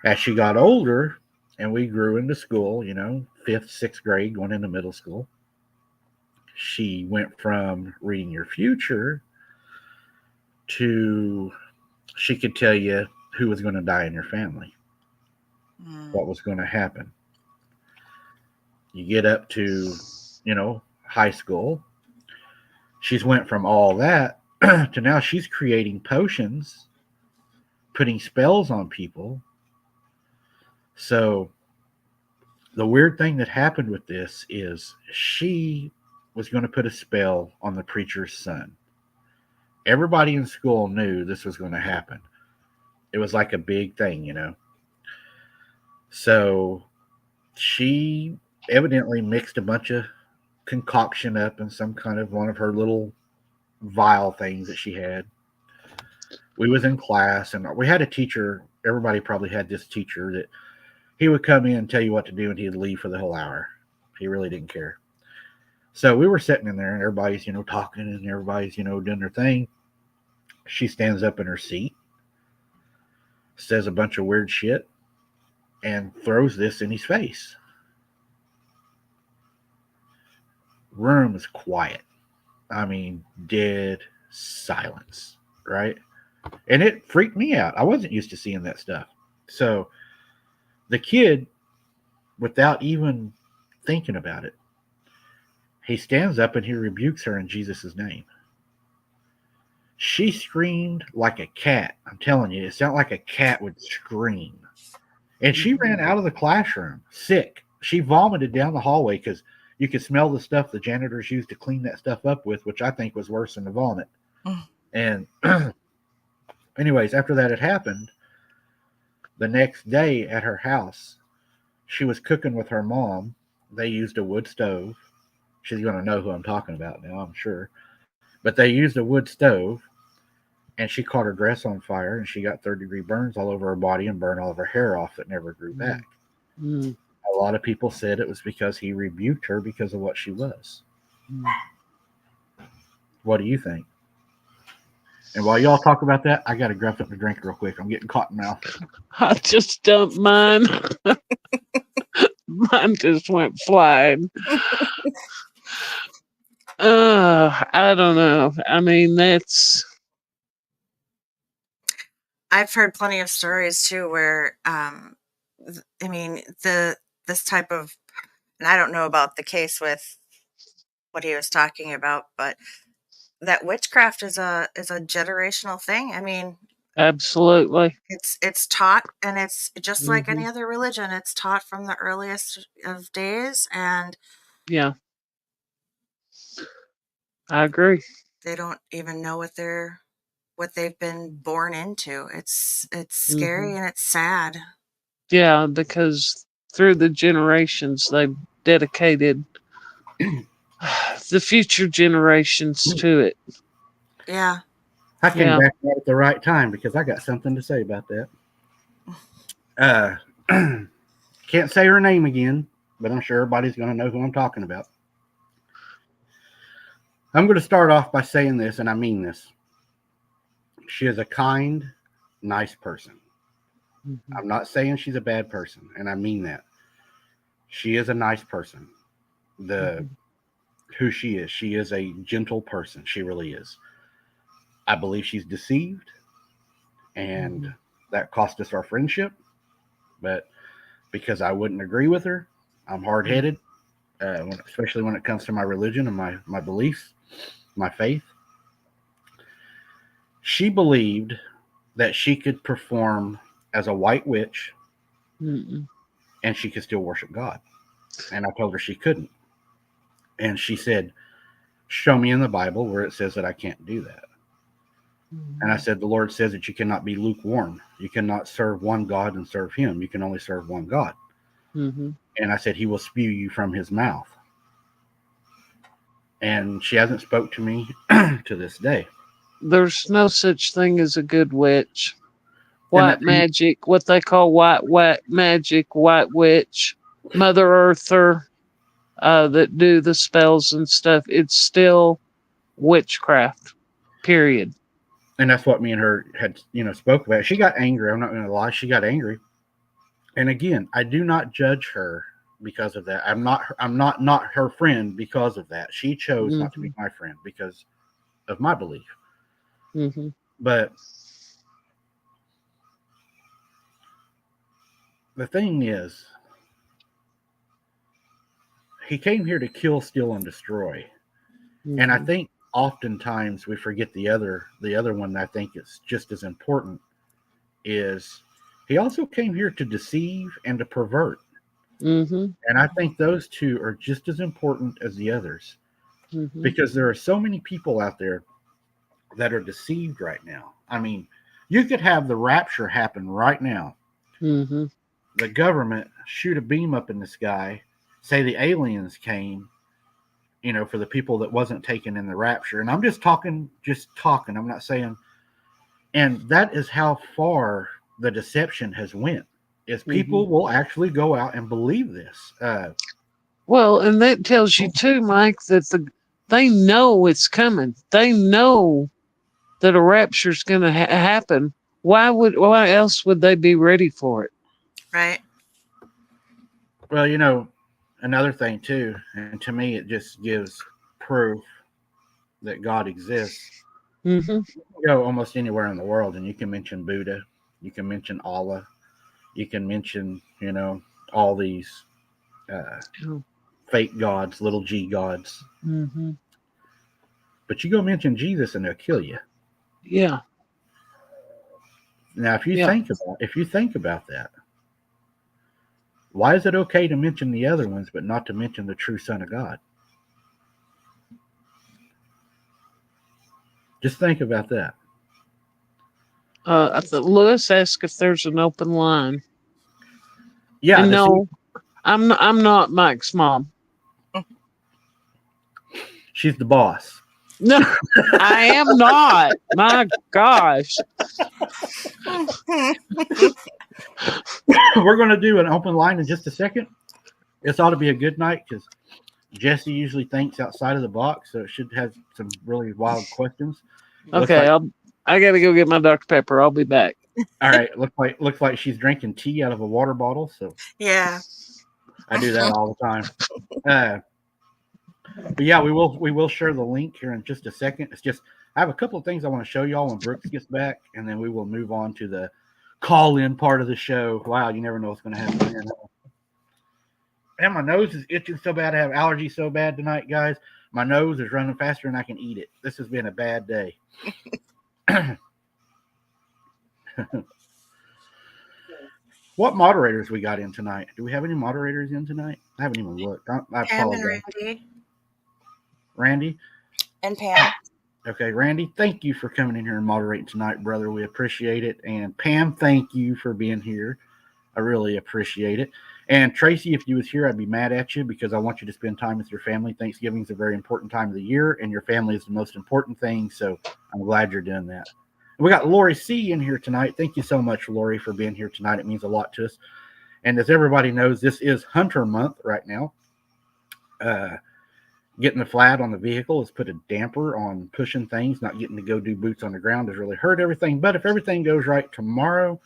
As she got older and we grew into school, 5th, 6th grade, going into middle school, she went from reading your future to she could tell you who was going to die in your family, what was going to happen. You get up to, high school. She's went from all that to now she's creating potions, putting spells on people. So the weird thing that happened with this is she was going to put a spell on the preacher's son. Everybody in school knew this was going to happen. It was like a big thing, So she evidently mixed a bunch of concoction up in some kind of one of her little vial things that she had. We was in class, and we had a teacher. Everybody probably had this teacher that he would come in and tell you what to do, and he'd leave for the whole hour. He really didn't care. So we were sitting in there, and everybody's, talking, and everybody's, doing their thing. She stands up in her seat, says a bunch of weird shit, and throws this in his face. Room is quiet. I mean, dead silence, right? And it freaked me out. I wasn't used to seeing that stuff. So the kid, without even thinking about it, he stands up and he rebukes her in Jesus' name. She screamed like a cat. I'm telling you, it sounded like a cat would scream. And she ran out of the classroom, sick. She vomited down the hallway because you could smell the stuff the janitors used to clean that stuff up with, which I think was worse than the vomit. And anyways, after that had happened, the next day at her house, she was cooking with her mom. They used a wood stove. She's going to know who I'm talking about now, I'm sure. But they used a wood stove, and she caught her dress on fire, and she got 3rd-degree burns all over her body and burned all of her hair off that never grew back. A lot of people said it was because he rebuked her because of what she was. What do you think? And while y'all talk about that, I got to grab something to drink real quick. I'm getting cotton mouth. I just dumped mine. Mine just went flying. I don't know. I mean, I've heard plenty of stories too where, this type of, and I don't know about the case with what he was talking about, but that witchcraft is a generational thing. I mean, absolutely. it's taught, and it's just like any other religion. It's taught from the earliest of days, and yeah, I agree. They don't even know what they've been born into. It's scary and it's sad. Yeah, because through the generations they've dedicated the future generations to it. Yeah. I came back at the right time because I got something to say about that. Can't say her name again, but I'm sure everybody's going to know who I'm talking about. I'm going to start off by saying this, and I mean this. She is a kind, nice person. I'm not saying she's a bad person, and I mean that. She is a nice person. Who she is a gentle person. She really is. I believe she's deceived, and that cost us our friendship. But because I wouldn't agree with her, I'm hard-headed, especially when it comes to my religion and my beliefs, my faith. She believed that she could perform as a white witch and she could still worship God. And I told her she couldn't. And she said, show me in the Bible where it says that I can't do that. And I said, the Lord says that you cannot be lukewarm. You cannot serve one God and serve him. You can only serve one God. And I said, he will spew you from his mouth. and she hasn't spoke to me to this day. There's no such thing as a good witch. And White magic, what they call white magic, white witch, Mother Earther, that do the spells and stuff. It's still witchcraft. Period. and that's what me and her had, spoke about. She got angry. I'm not going to lie. She got angry. And again, I do not judge her because of that. I'm not her friend because of that. She chose not to be my friend because of my belief. Mm-hmm. But the thing is, he came here to kill, steal, and destroy. Mm-hmm. And I think oftentimes we forget the other one that I think is just as important is he also came here to deceive and to pervert. Mm-hmm. And I think those two are just as important as the others Mm-hmm. because there are so many people out there that are deceived right now. I mean, you could have the rapture happen right now. Mm-hmm. The government shoot a beam up in the sky, say the aliens came, for the people that wasn't taken in the rapture. And I'm just talking. I'm not saying. And that is how far the deception has went. Is people will actually go out and believe this. Well, and that tells you too, Mike, that they know it's coming. They know that a rapture's going to happen. Why else would they be ready for it? Right. Well, another thing too, and to me, it just gives proof that God exists. Mm-hmm. You can go almost anywhere in the world, and you can mention Buddha, you can mention Allah, you can mention, all these fake gods, little g gods. Mm-hmm. But you go mention Jesus, and they'll kill you. Yeah. Now, if you think about that, why is it okay to mention the other ones, but not to mention the true Son of God? Just think about that. Lewis asked if there's an open line. Yeah. And no, I'm not Mike's mom. She's the boss. No, I am not. My gosh. We're going to do an open line in just a second. This ought to be a good night because Jesse usually thinks outside of the box, so it should have some really wild questions. Okay, I got to go get my Dr. Pepper. I'll be back. All right, looks like she's drinking tea out of a water bottle. So yeah, I do that all the time. But yeah, we will share the link here in just a second. It's just I have a couple of things I want to show y'all when Brooks gets back, and then we will move on to the call-in part of the show. Wow, you never know what's going to happen here now. And my nose is itching so bad. I have allergies so bad tonight, guys. My nose is running faster than I can eat it. This has been a bad day. What moderators we got in tonight? Do we have any moderators in tonight? I haven't even looked. I Pam and apologize. Randy? And Pam. Okay, Randy, thank you for coming in here and moderating tonight, brother. We appreciate it. And Pam, thank you for being here. I really appreciate it. And Tracy, if you was here, I'd be mad at you because I want you to spend time with your family. Thanksgiving is a very important time of the year, and your family is the most important thing. So I'm glad you're doing that. We got Lori C in here tonight. Thank you so much, Lori, for being here tonight. It means a lot to us. And as everybody knows, this is Hunter Month right now. Getting the flat on the vehicle has put a damper on pushing things. Not getting to go do boots on the ground has really hurt everything. But if everything goes right tomorrow,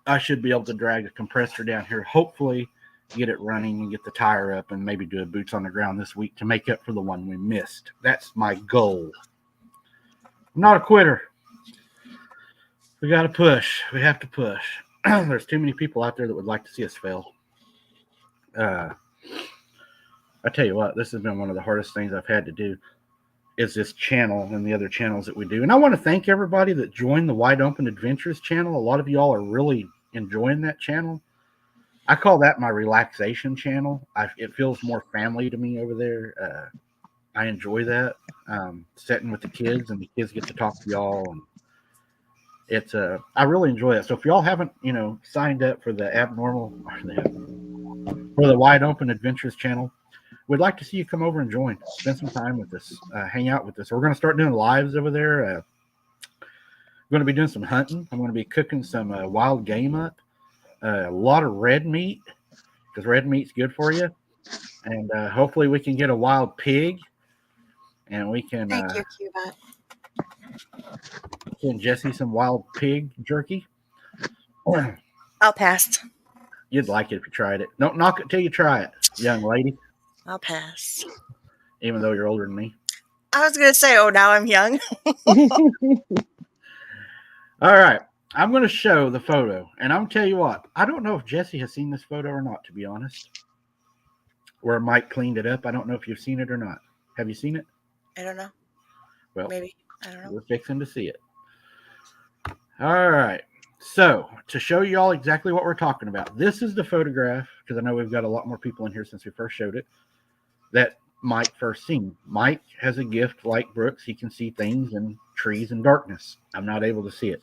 I should be able to drag a compressor down here, hopefully get it running and get the tire up and maybe do a boots on the ground this week to make up for the one we missed. That's my goal. I'm not a quitter. We got to push. We have to push. There's too many people out there that would like to see us fail. I tell you what, this has been one of the hardest things I've had to do is this channel and the other channels that we do. And I want to thank everybody that joined the Wide Open Adventures channel. A lot of y'all are really enjoying that channel. I call that my relaxation channel. It feels more family to me over there. I enjoy that. Sitting with the kids and the kids get to talk to y'all, and it's I really enjoy it. So if y'all haven't, signed up for the Wide Open Adventures channel, we'd like to see you come over and join, spend some time with us, hang out with us. We're going to start doing lives over there. I'm going to be doing some hunting. I'm going to be cooking some wild game up, a lot of red meat, because red meat's good for you. And hopefully we can get a wild pig, and we can Thank you, Cubot. send Jesse some wild pig jerky. I'll pass. You'd like it if you tried it. Don't knock it till you try it, young lady, I'll pass. even though you're older than me. I was going to say, oh, now I'm young. All right. I'm going to show the photo, and I'm going to tell you what. I don't know if Jesse has seen this photo or not, to be honest, where Mike cleaned it up. I don't know if you've seen it or not. Have you seen it? I don't know. Well, Maybe. I don't know. we're fixing to see it. All right. So, to show you all exactly what we're talking about, this is the photograph, because I know we've got a lot more people in here since we first showed it, that Mike first seen. Mike has a gift like Brooks. He can see things in trees and darkness. I'm not able to see it.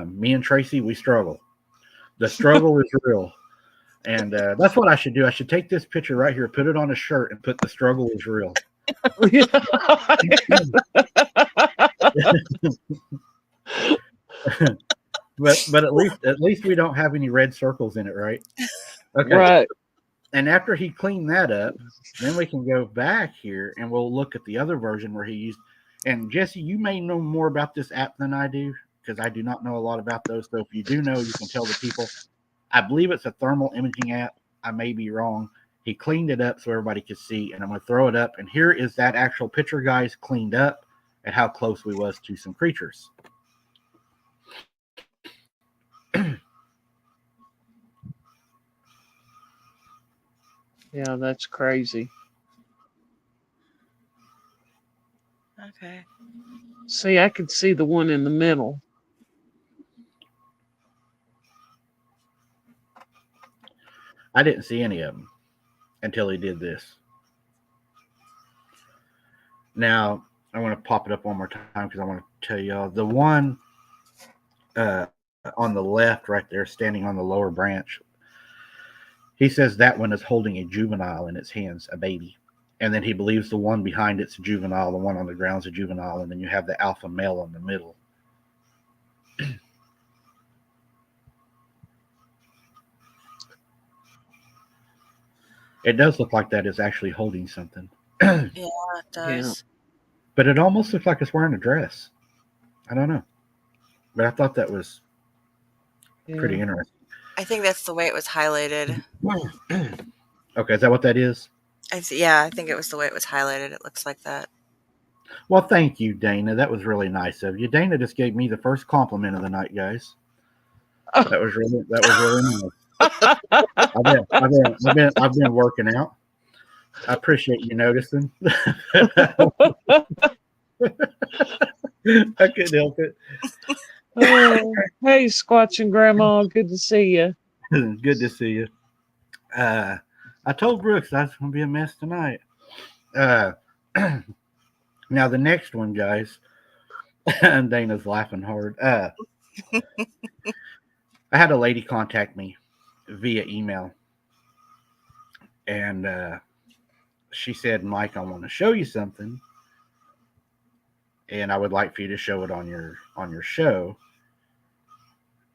Me and Tracy, we struggle. The struggle is real. And that's what I should do. I should take this picture right here, put it on a shirt, and put "The struggle is real." But at least we don't have any red circles in it, right? Okay. Right. And after he cleaned that up, then we can go back here and we'll look at the other version where he used. And Jesse, you may know more about this app than I do, because I do not know a lot about those. So if you do know, you can tell the people. I believe it's a thermal imaging app. I may be wrong. He cleaned it up so everybody could see, and I'm going to throw it up. And here is that actual picture, guys, cleaned up and how close we was to some creatures. Yeah, that's crazy. Okay. See, I could see the one in the middle. I didn't see any of them until he did this. Now, I want to pop it up one more time because I want to tell y'all the one on the left right there, standing on the lower branch. He says that one is holding a juvenile in its hands, a baby. And then he believes the one behind it's a juvenile, the one on the ground's a juvenile, and then you have the alpha male in the middle. It does look like that is actually holding something. Yeah, it does. But it almost looks like it's wearing a dress. I don't know. But I thought that was pretty interesting. I think that's the way it was highlighted. Okay, is that what that is? I think it was the way it was highlighted. It looks like that. Well, thank you, Dana. That was really nice of you. Dana just gave me the first compliment of the night, guys. That was really nice. I've been working out. I appreciate you noticing. I couldn't help it. Hey, Squatching Grandma, good to see you. Good to see you. I told Brooks that's going to be a mess tonight. Now, the next one, guys, and Dana's laughing hard. I had a lady contact me via email, and she said, "Mike, I want to show you something, and I would like for you to show it on your show,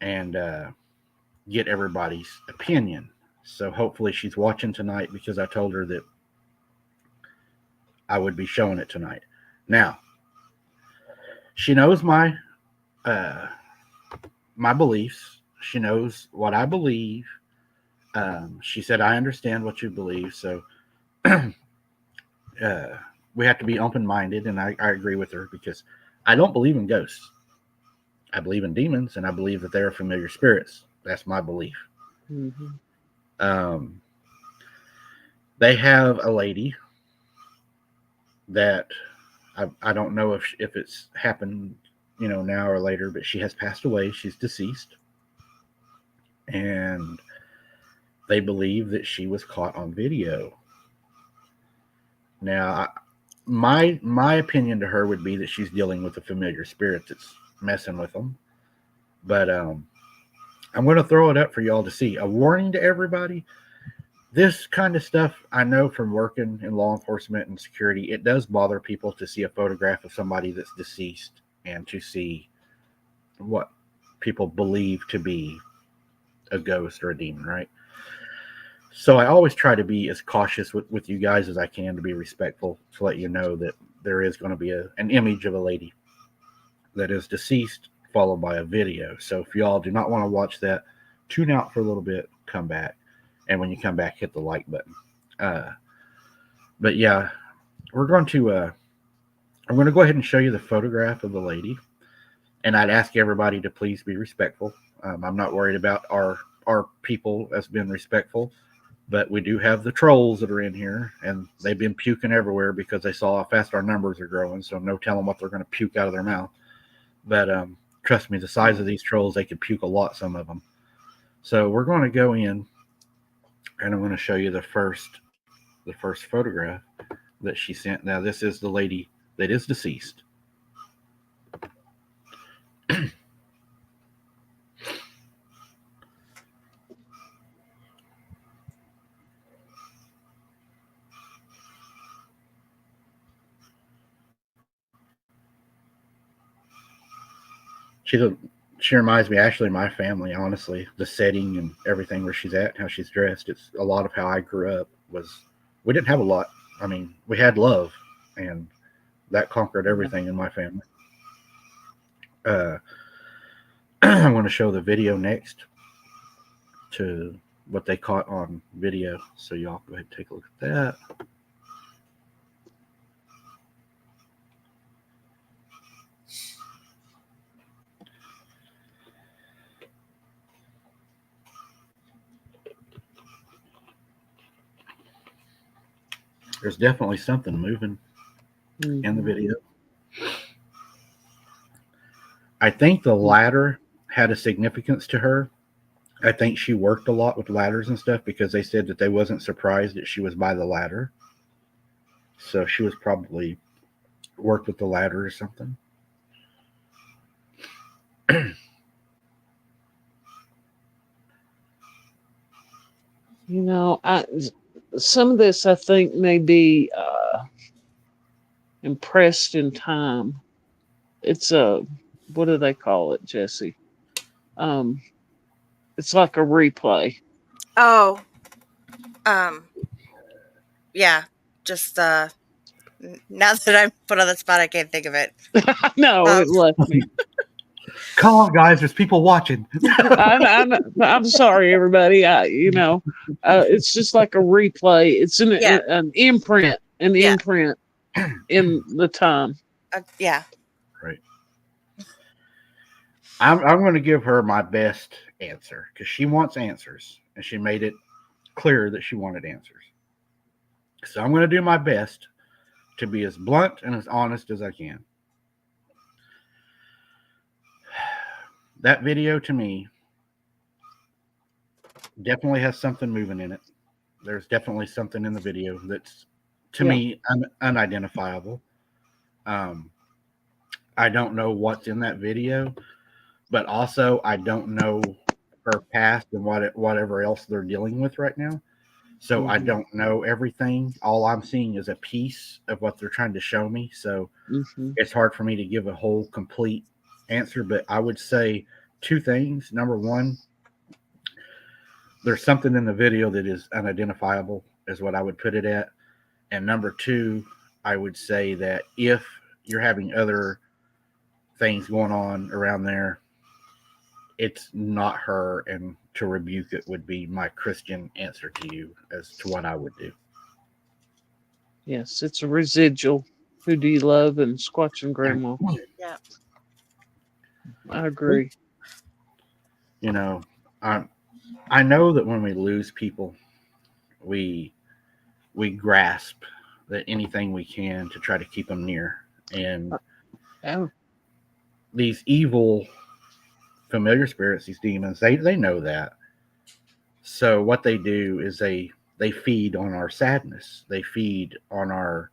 and get everybody's opinion." So hopefully she's watching tonight, because I told her that I would be showing it tonight. Now, she knows my beliefs. She knows what I believe. She said, "I understand what you believe." So we have to be open-minded, and I agree with her, because I don't believe in ghosts. I believe in demons, and I believe that they are familiar spirits. That's my belief. Mm-hmm. They have a lady that I don't know if it's happened, now or later, but she has passed away. She's deceased, and they believe that she was caught on video. Now, my opinion to her would be that she's dealing with a familiar spirit that's messing with them. But I'm going to throw it up for y'all to see. A warning to everybody: this kind of stuff, I know from working in law enforcement and security, it does bother people to see a photograph of somebody that's deceased and to see what people believe to be a ghost or a demon, right? So I always try to be as cautious with you guys as I can, to be respectful, to let you know that there is going to be an image of a lady that is deceased, followed by a video. So if y'all do not want to watch that, tune out for a little bit, come back, and when you come back, hit the like button. But yeah, we're going to I'm going to go ahead and show you the photograph of the lady, and I'd ask everybody to please be respectful. I'm not worried about our people as being respectful, but we do have the trolls that are in here, and they've been puking everywhere because they saw how fast our numbers are growing. So no telling what they're going to puke out of their mouth. But trust me, the size of these trolls, they could puke a lot, some of them. So we're going to go in, and I'm going to show you the first photograph that she sent. Now, this is the lady that is deceased. She reminds me actually of my family, honestly. The setting and everything where she's at, how she's dressed. It's a lot of how I grew up. We didn't have a lot. I mean, we had love, and that conquered everything in my family. I'm going to show the video next to what they caught on video. So y'all go ahead and take a look at that. There's definitely something moving in the video. I think the ladder had a significance to her. I think she worked a lot with ladders and stuff, because they said that they wasn't surprised that she was by the ladder. So she was probably worked with the ladder or something. You know, some of this I think may be impressed in time. It's what do they call it, Jesse? It's like a replay. Oh, yeah. Just now that I'm put on the spot, I can't think of it. No, it left me. Come on, guys! There's people watching. I'm sorry, everybody. It's just like a replay. It's an imprint, imprint in the time. Yeah. Right. I'm going to give her my best answer, because she wants answers, and she made it clear that she wanted answers. So I'm going to do my best to be as blunt and as honest as I can. That video, to me, definitely has something moving in it. There's definitely something in the video that's, to me, unidentifiable. I don't know what's in that video, but also I don't know her past and whatever else they're dealing with right now. So I don't know everything. All I'm seeing is a piece of what they're trying to show me. So it's hard for me to give a whole complete answer, but I would say two things. Number one, there's something in the video that is unidentifiable, is what I would put it at. And number two, I would say that if you're having other things going on around there, it's not her, and to rebuke it would be my Christian answer to you as to what I would do. Yes, it's a residual. Who do you love? And Squatching Grandma. Yeah. I agree. You know, I know that when we lose people, we grasp that anything we can to try to keep them near. And these evil familiar spirits, these demons, they know that. So what they do is they feed on our sadness. They feed on our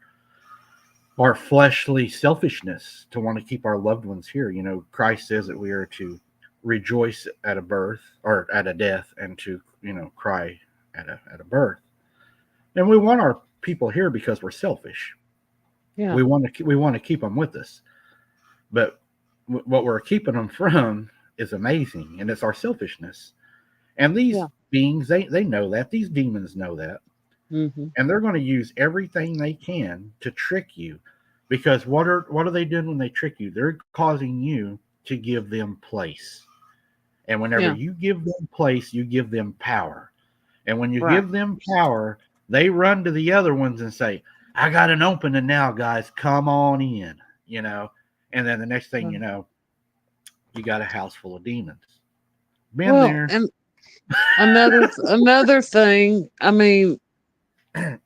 fleshly selfishness to want to keep our loved ones here. You know, Christ says that we are to rejoice at a birth or at a death, and to, cry at a birth. And we want our people here because we're selfish. Yeah. We want to keep them with us. But what we're keeping them from is amazing, and it's our selfishness. And these beings, they know that. These demons know that. Mm-hmm. And they're going to use everything they can to trick you. Because what are they doing when they trick you? They're causing you to give them place. And whenever you give them place, you give them power. And when you give them power, they run to the other ones and say, I got an opening now, guys. Come on in, you know. And then the next thing you know, you got a house full of demons. Been there. And another thing, I mean,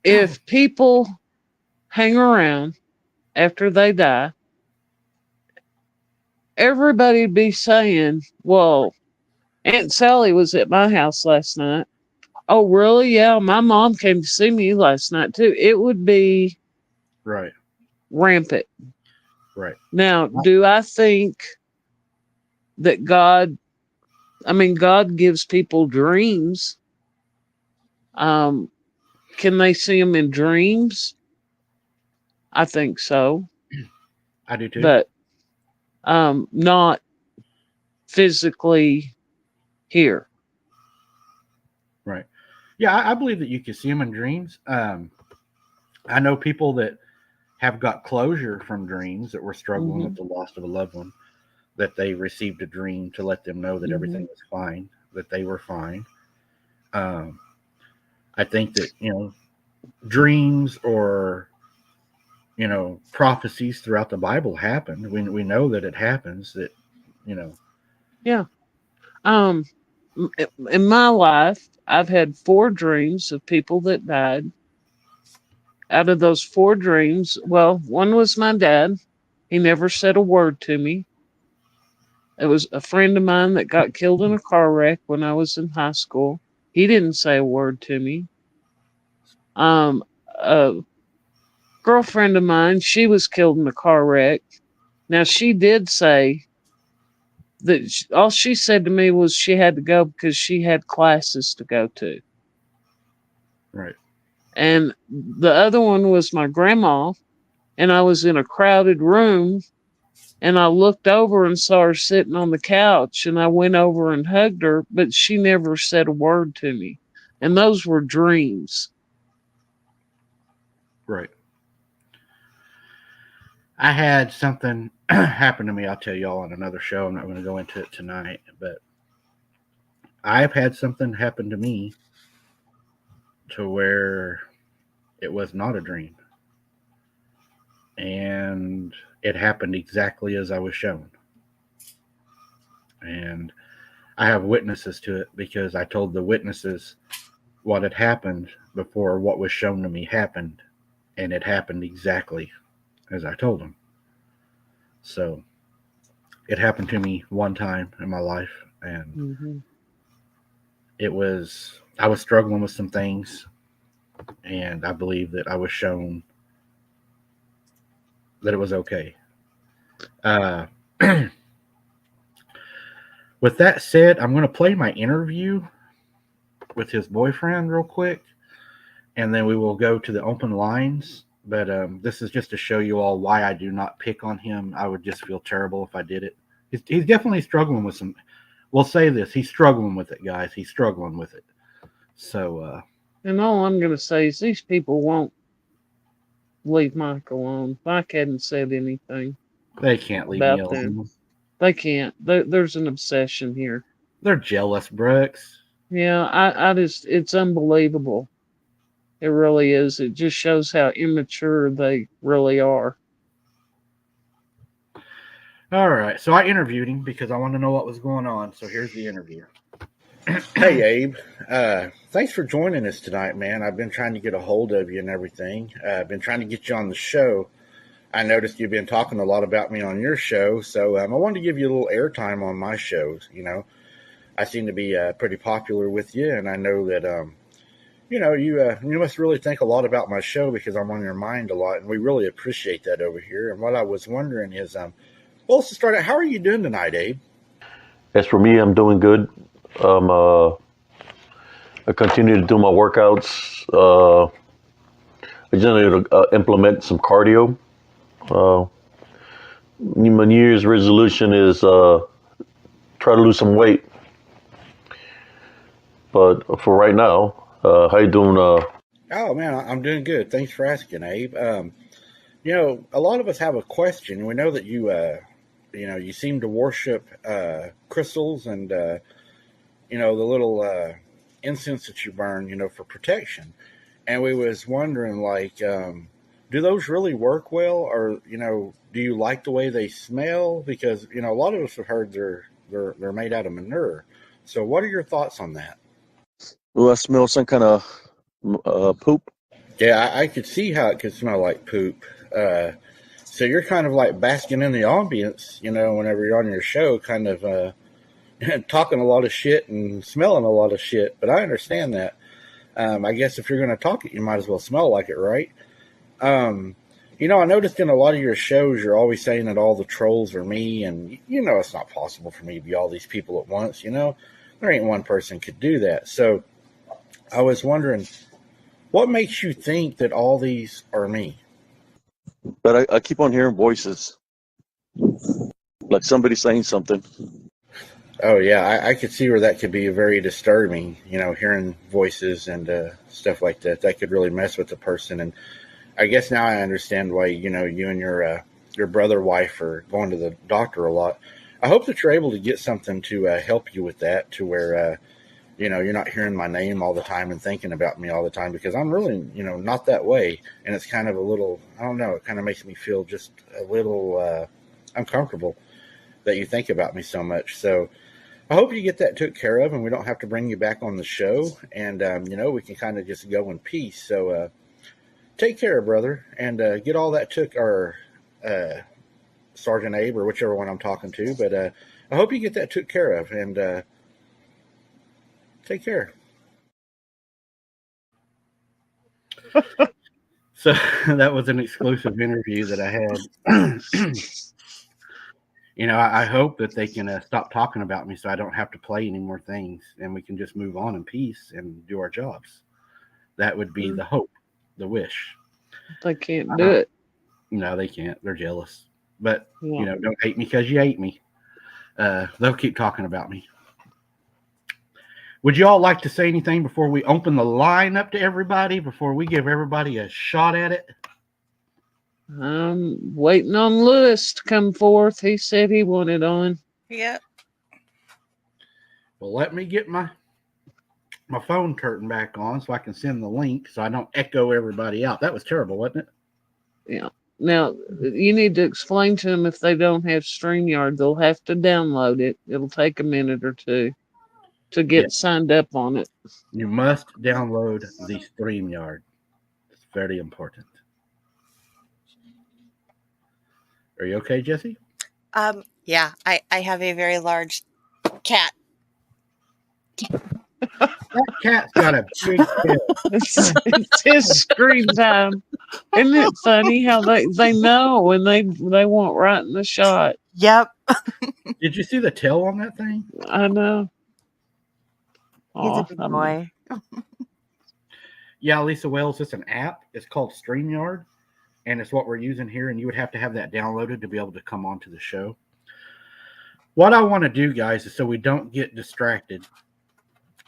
if people hang around after they die, everybody'd be saying, well, Aunt Sally was at my house last night. Oh, really? Yeah, my mom came to see me last night too. It would be rampant. Right. Now, do I think that God gives people dreams? Can they see them in dreams? I think so. I do too. But not physically here. Right. Yeah, I believe that you can see them in dreams. I know people that have got closure from dreams that were struggling with the loss of a loved one, that they received a dream to let them know that everything was fine, that they were fine. I think that, dreams or, prophecies throughout the Bible happened. We know that it happens, that, Yeah. In my life, I've had 4 dreams of people that died. Out of those 4 dreams, well, one was my dad. He never said a word to me. It was a friend of mine that got killed in a car wreck when I was in high school. He didn't say a word to me. A girlfriend of mine, she was killed in a car wreck. Now, she did say that all she said to me was she had to go because she had classes to go to. Right. And the other one was my grandma, and I was in a crowded room, and I looked over and saw her sitting on the couch, and I went over and hugged her, but she never said a word to me. And those were dreams. Right. I had something happen to me. I'll tell y'all on another show. I'm not going to go into it tonight, but I've had something happen to me to where it was not a dream. And it happened exactly as I was shown. And I have witnesses to it because I told the witnesses what had happened before what was shown to me happened. And it happened exactly as I told them. So it happened to me one time in my life, and I was struggling with some things, and I believe that I was shown that it was okay. With that said, I'm going to play my interview with his boyfriend real quick, and then we will go to the open lines. But this is just to show you all why I do not pick on him. I would just feel terrible if I did it. He's definitely struggling with some. We'll say this: he's struggling with it, guys. He's struggling with it. So. And all I'm going to say is these people won't leave Mike alone. Mike hadn't said anything. They can't leave me alone. They can't. There's an obsession here. They're jealous, Brooks. Yeah, I just, it's unbelievable. It really is. It just shows how immature they really are. All right. So I interviewed him because I wanted to know what was going on. So here's the interview. Hey, Abe. Thanks for joining us tonight, man. I've been trying to get a hold of you and everything. I've been trying to get you on the show. I noticed you've been talking a lot about me on your show. So I wanted to give you a little airtime on my shows. I seem to be pretty popular with you. And I know that, you must really think a lot about my show because I'm on your mind a lot, and we really appreciate that over here. And what I was wondering is, let's start out. How are you doing tonight, Abe? As for me, I'm doing good. I continue to do my workouts. I generally implement some cardio. My New Year's resolution is try to lose some weight. But for right now, how you doing? Oh man, I'm doing good. Thanks for asking, Abe. A lot of us have a question. We know that you seem to worship crystals and the little incense that you burn, for protection. And we was wondering, like, do those really work well, or do you like the way they smell? Because a lot of us have heard they're made out of manure. So, what are your thoughts on that? Will I smell some kind of poop? Yeah, I could see how it could smell like poop. So you're kind of like basking in the ambience, whenever you're on your show, kind of talking a lot of shit and smelling a lot of shit. But I understand that. I guess if you're going to talk it, you might as well smell like it, right? I noticed in a lot of your shows, you're always saying that all the trolls are me, and it's not possible for me to be all these people at once. There ain't one person could do that. So I was wondering, what makes you think that all these are me? But I keep on hearing voices, like somebody saying something. Oh yeah, I could see where that could be very disturbing. Hearing voices and stuff like that. That could really mess with the person. And I guess now I understand why you and your brother wife are going to the doctor a lot. I hope that you're able to get something to help you with that, to where you're not hearing my name all the time and thinking about me all the time, because I'm really not that way. And it's kind of a little, I don't know, it kind of makes me feel just a little uncomfortable that you think about me so much. So I hope you get that took care of, and we don't have to bring you back on the show, and we can kind of just go in peace. So take care, brother, and get all that took, or Sergeant Abe, or whichever one I'm talking to. But I hope you get that took care of, and take care. So that was an exclusive interview that I had. I hope that they can stop talking about me so I don't have to play any more things, and we can just move on in peace and do our jobs. That would be the hope, the wish. They can't do it. No, they can't. They're jealous. But, Yeah. Don't hate me because you hate me. They'll keep talking about me. Would you all like to say anything before we open the line up to everybody, before we give everybody a shot at it? I'm waiting on Lewis to come forth. He said he wanted on. Yep. Well, let me get my phone turned back on so I can send the link so I don't echo everybody out. That was terrible, wasn't it? Yeah. Now, you need to explain to them if they don't have StreamYard, they'll have to download it. It'll take a minute or two to get signed up on it. You must download the StreamYard. It's very important. Are you okay, Jesse? Yeah, I have a very large cat. That cat's got a big tail. It's his screen time. Isn't it funny how they know when they want right in the shot? Yep. Did you see the tail on that thing? I know. He's a big boy. Yeah, Lisa Wells, it's an app. It's called StreamYard, and it's what we're using here, and you would have to have that downloaded to be able to come onto the show. What I want to do, guys, is so we don't get distracted,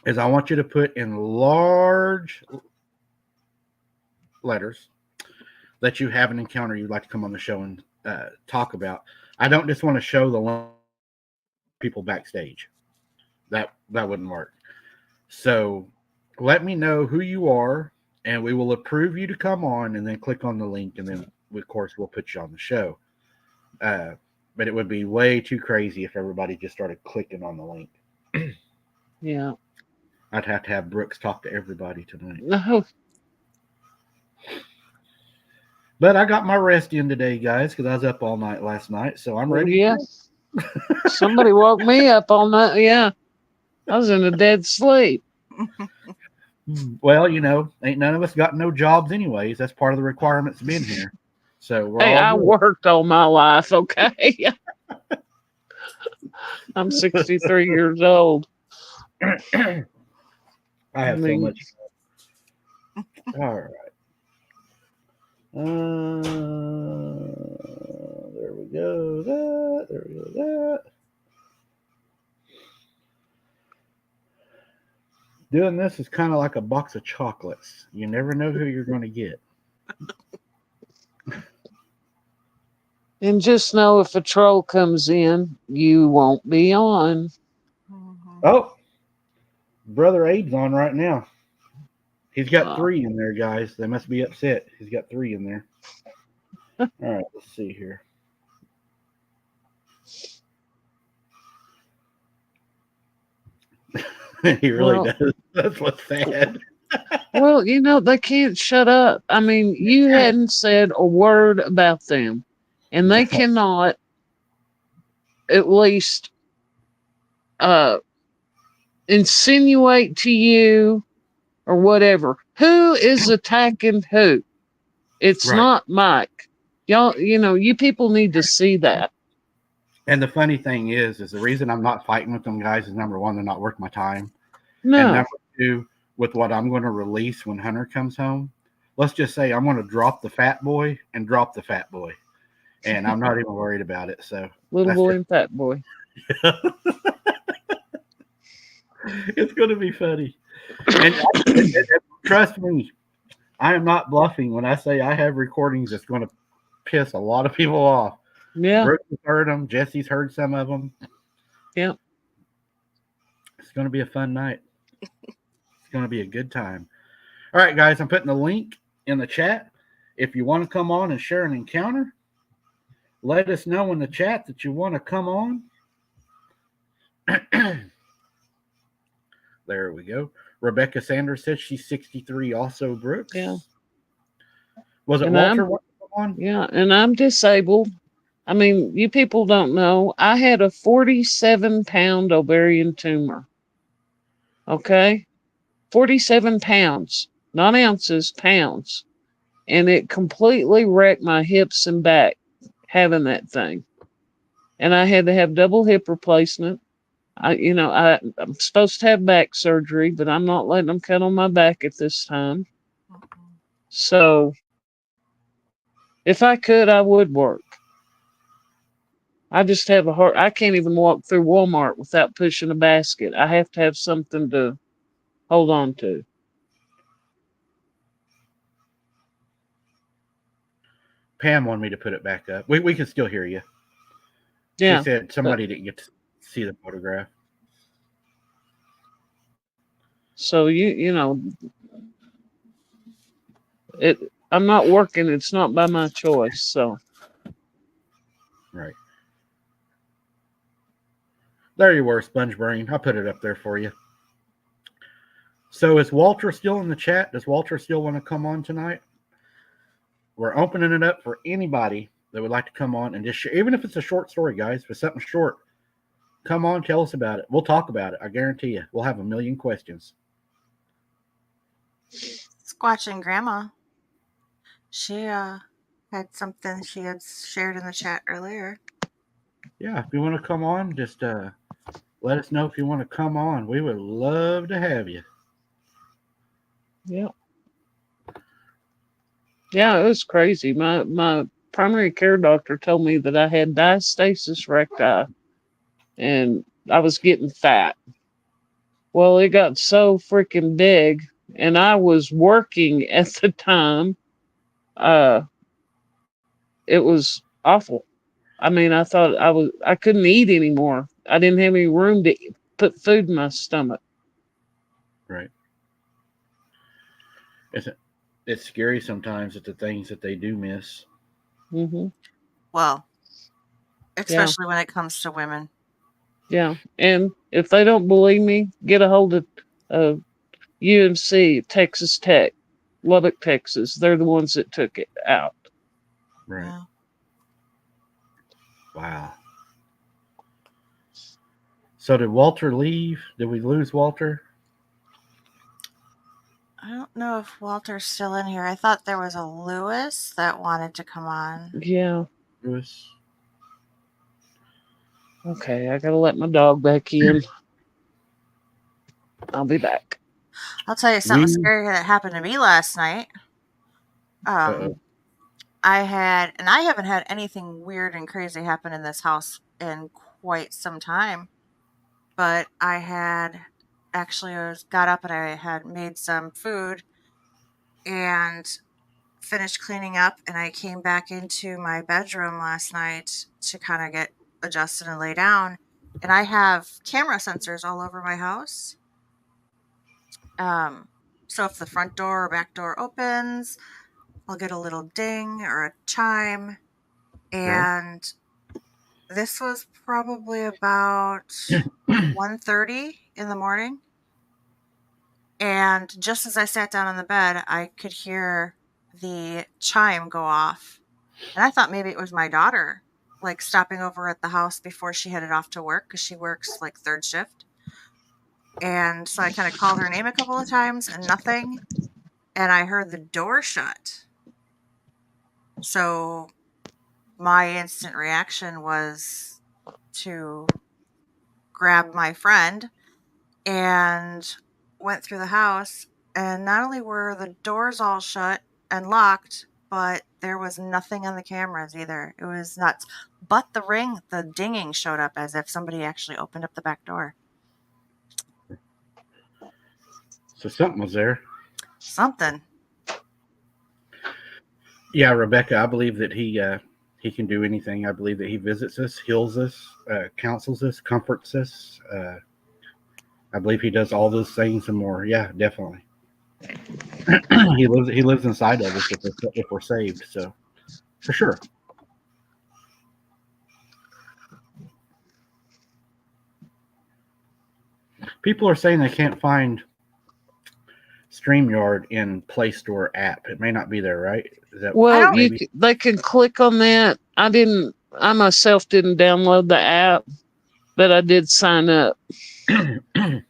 is I want you to put in large letters that you have an encounter you'd like to come on the show and talk about. I don't just want to show the people backstage. That wouldn't work. So let me know who you are, and we will approve you to come on, and then click on the link, and then, of course, we'll put you on the show. But it would be way too crazy if everybody just started clicking on the link. Yeah. I'd have to have Brooks talk to everybody tonight. No. But I got my rest in today, guys, because I was up all night last night, so I'm ready. Yeah. Somebody woke me up all night. Yeah. I was in a dead sleep. Well, ain't none of us got no jobs anyways. That's part of the requirements of being here. So we're Hey, all I good. worked all my life, okay? I'm 63 years old. I have so much. All right. There we go. There we go. Doing this is kind of like a box of chocolates. You never know who you're going to get. And just know if a troll comes in, you won't be on. Oh, Brother Abe's on right now. He's got Wow. 3 in there, guys. They must be upset. He's got 3 in there. All right, let's see here. He really does. That's what's sad. Well, you know, they can't shut up. I mean, you hadn't said a word about them, and they cannot at least insinuate to you or whatever. Who is attacking who? It's Right. not Mike. Y'all, you know, you people need to see that. And the funny thing is the reason I'm not fighting with them guys is, number one, they're not worth my time. No. And number two, with what I'm going to release when Hunter comes home, let's just say I'm going to drop the fat boy and drop the fat boy. And I'm not even worried about it. So Little boy and fat boy. It's going to be funny. And trust me, I am not bluffing when I say I have recordings that's going to piss a lot of people off. Yeah. Brooks has heard them. Jesse's heard some of them. Yeah. It's going to be a fun night. It's going to be a good time. All right, guys, I'm putting the link in the chat. If you want to come on and share an encounter, let us know in the chat that you want to come on. There we go. Rebecca Sanders says she's 63 also, Brooks. Yeah. Was it And Walter want to come on? Yeah, and I'm disabled. I mean, you people don't know. I had a 47-pound ovarian tumor. Okay? 47 pounds. Not ounces, pounds. And it completely wrecked my hips and back having that thing. And I had to have double hip replacement. I'm supposed to have back surgery, but I'm not letting them cut on my back at this time. So if I could, I would work. I just have a heart. I can't even walk through Walmart without pushing a basket. I have to have something to hold on to. Pam wanted me to put it back up. We can still hear you. Yeah. She said somebody didn't get to see the photograph. So I'm not working. It's not by my choice. So. Right. There you were, Sponge Brain. I'll put it up there for you. So is Walter still in the chat? Does Walter still want to come on tonight? We're opening it up for anybody that would like to come on and just share, even if it's a short story, guys, if it's something short, come on, tell us about it. We'll talk about it. I guarantee you. We'll have a million questions. Squatching Grandma. She had something she had shared in the chat earlier. Yeah, if you want to come on, just let us know if you want to come on. We would love to have you. Yeah. Yeah, it was crazy. My primary care doctor told me that I had diastasis recti and I was getting fat. Well, it got so freaking big, and I was working at the time. It was awful. I mean, I thought I couldn't eat anymore. I didn't have any room to put food in my stomach. Right. It's scary sometimes at the things that they do miss. Mm-hmm. Well, especially when it comes to women. Yeah, and if they don't believe me, get a hold of UMC, Texas Tech, Lubbock, Texas. They're the ones that took it out. Right. Yeah. Wow. So did Walter leave? Did we lose Walter? I don't know if Walter's still in here. I thought there was a Lewis that wanted to come on. Yeah. Lewis. Okay, I gotta let my dog back in. I'll be back. I'll tell you something scary that happened to me last night. I haven't had anything weird and crazy happen in this house in quite some time. But I got up and I had made some food and finished cleaning up, and I came back into my bedroom last night to kind of get adjusted and lay down. And I have camera sensors all over my house. So if the front door or back door opens, I'll get a little ding or a chime. And this was probably about 1:30 in the morning. And just as I sat down on the bed, I could hear the chime go off. And I thought maybe it was my daughter, like stopping over at the house before she headed off to work, because she works like third shift. And so I kind of called her name a couple of times and nothing. And I heard the door shut. So my instant reaction was to grab my friend and went through the house. And not only were the doors all shut and locked, but there was nothing on the cameras either. It was nuts. But the dinging showed up as if somebody actually opened up the back door. So something was there. Something. Yeah, Rebecca, I believe that he can do anything. I believe that he visits us, heals us, counsels us, comforts us. I believe he does all those things and more. Yeah, definitely. He lives inside of us if we're saved. So, for sure. People are saying they can't find StreamYard in Play Store app. It may not be there, right? Is that Well, maybe? they can click on that. I myself didn't download the app, but I did sign up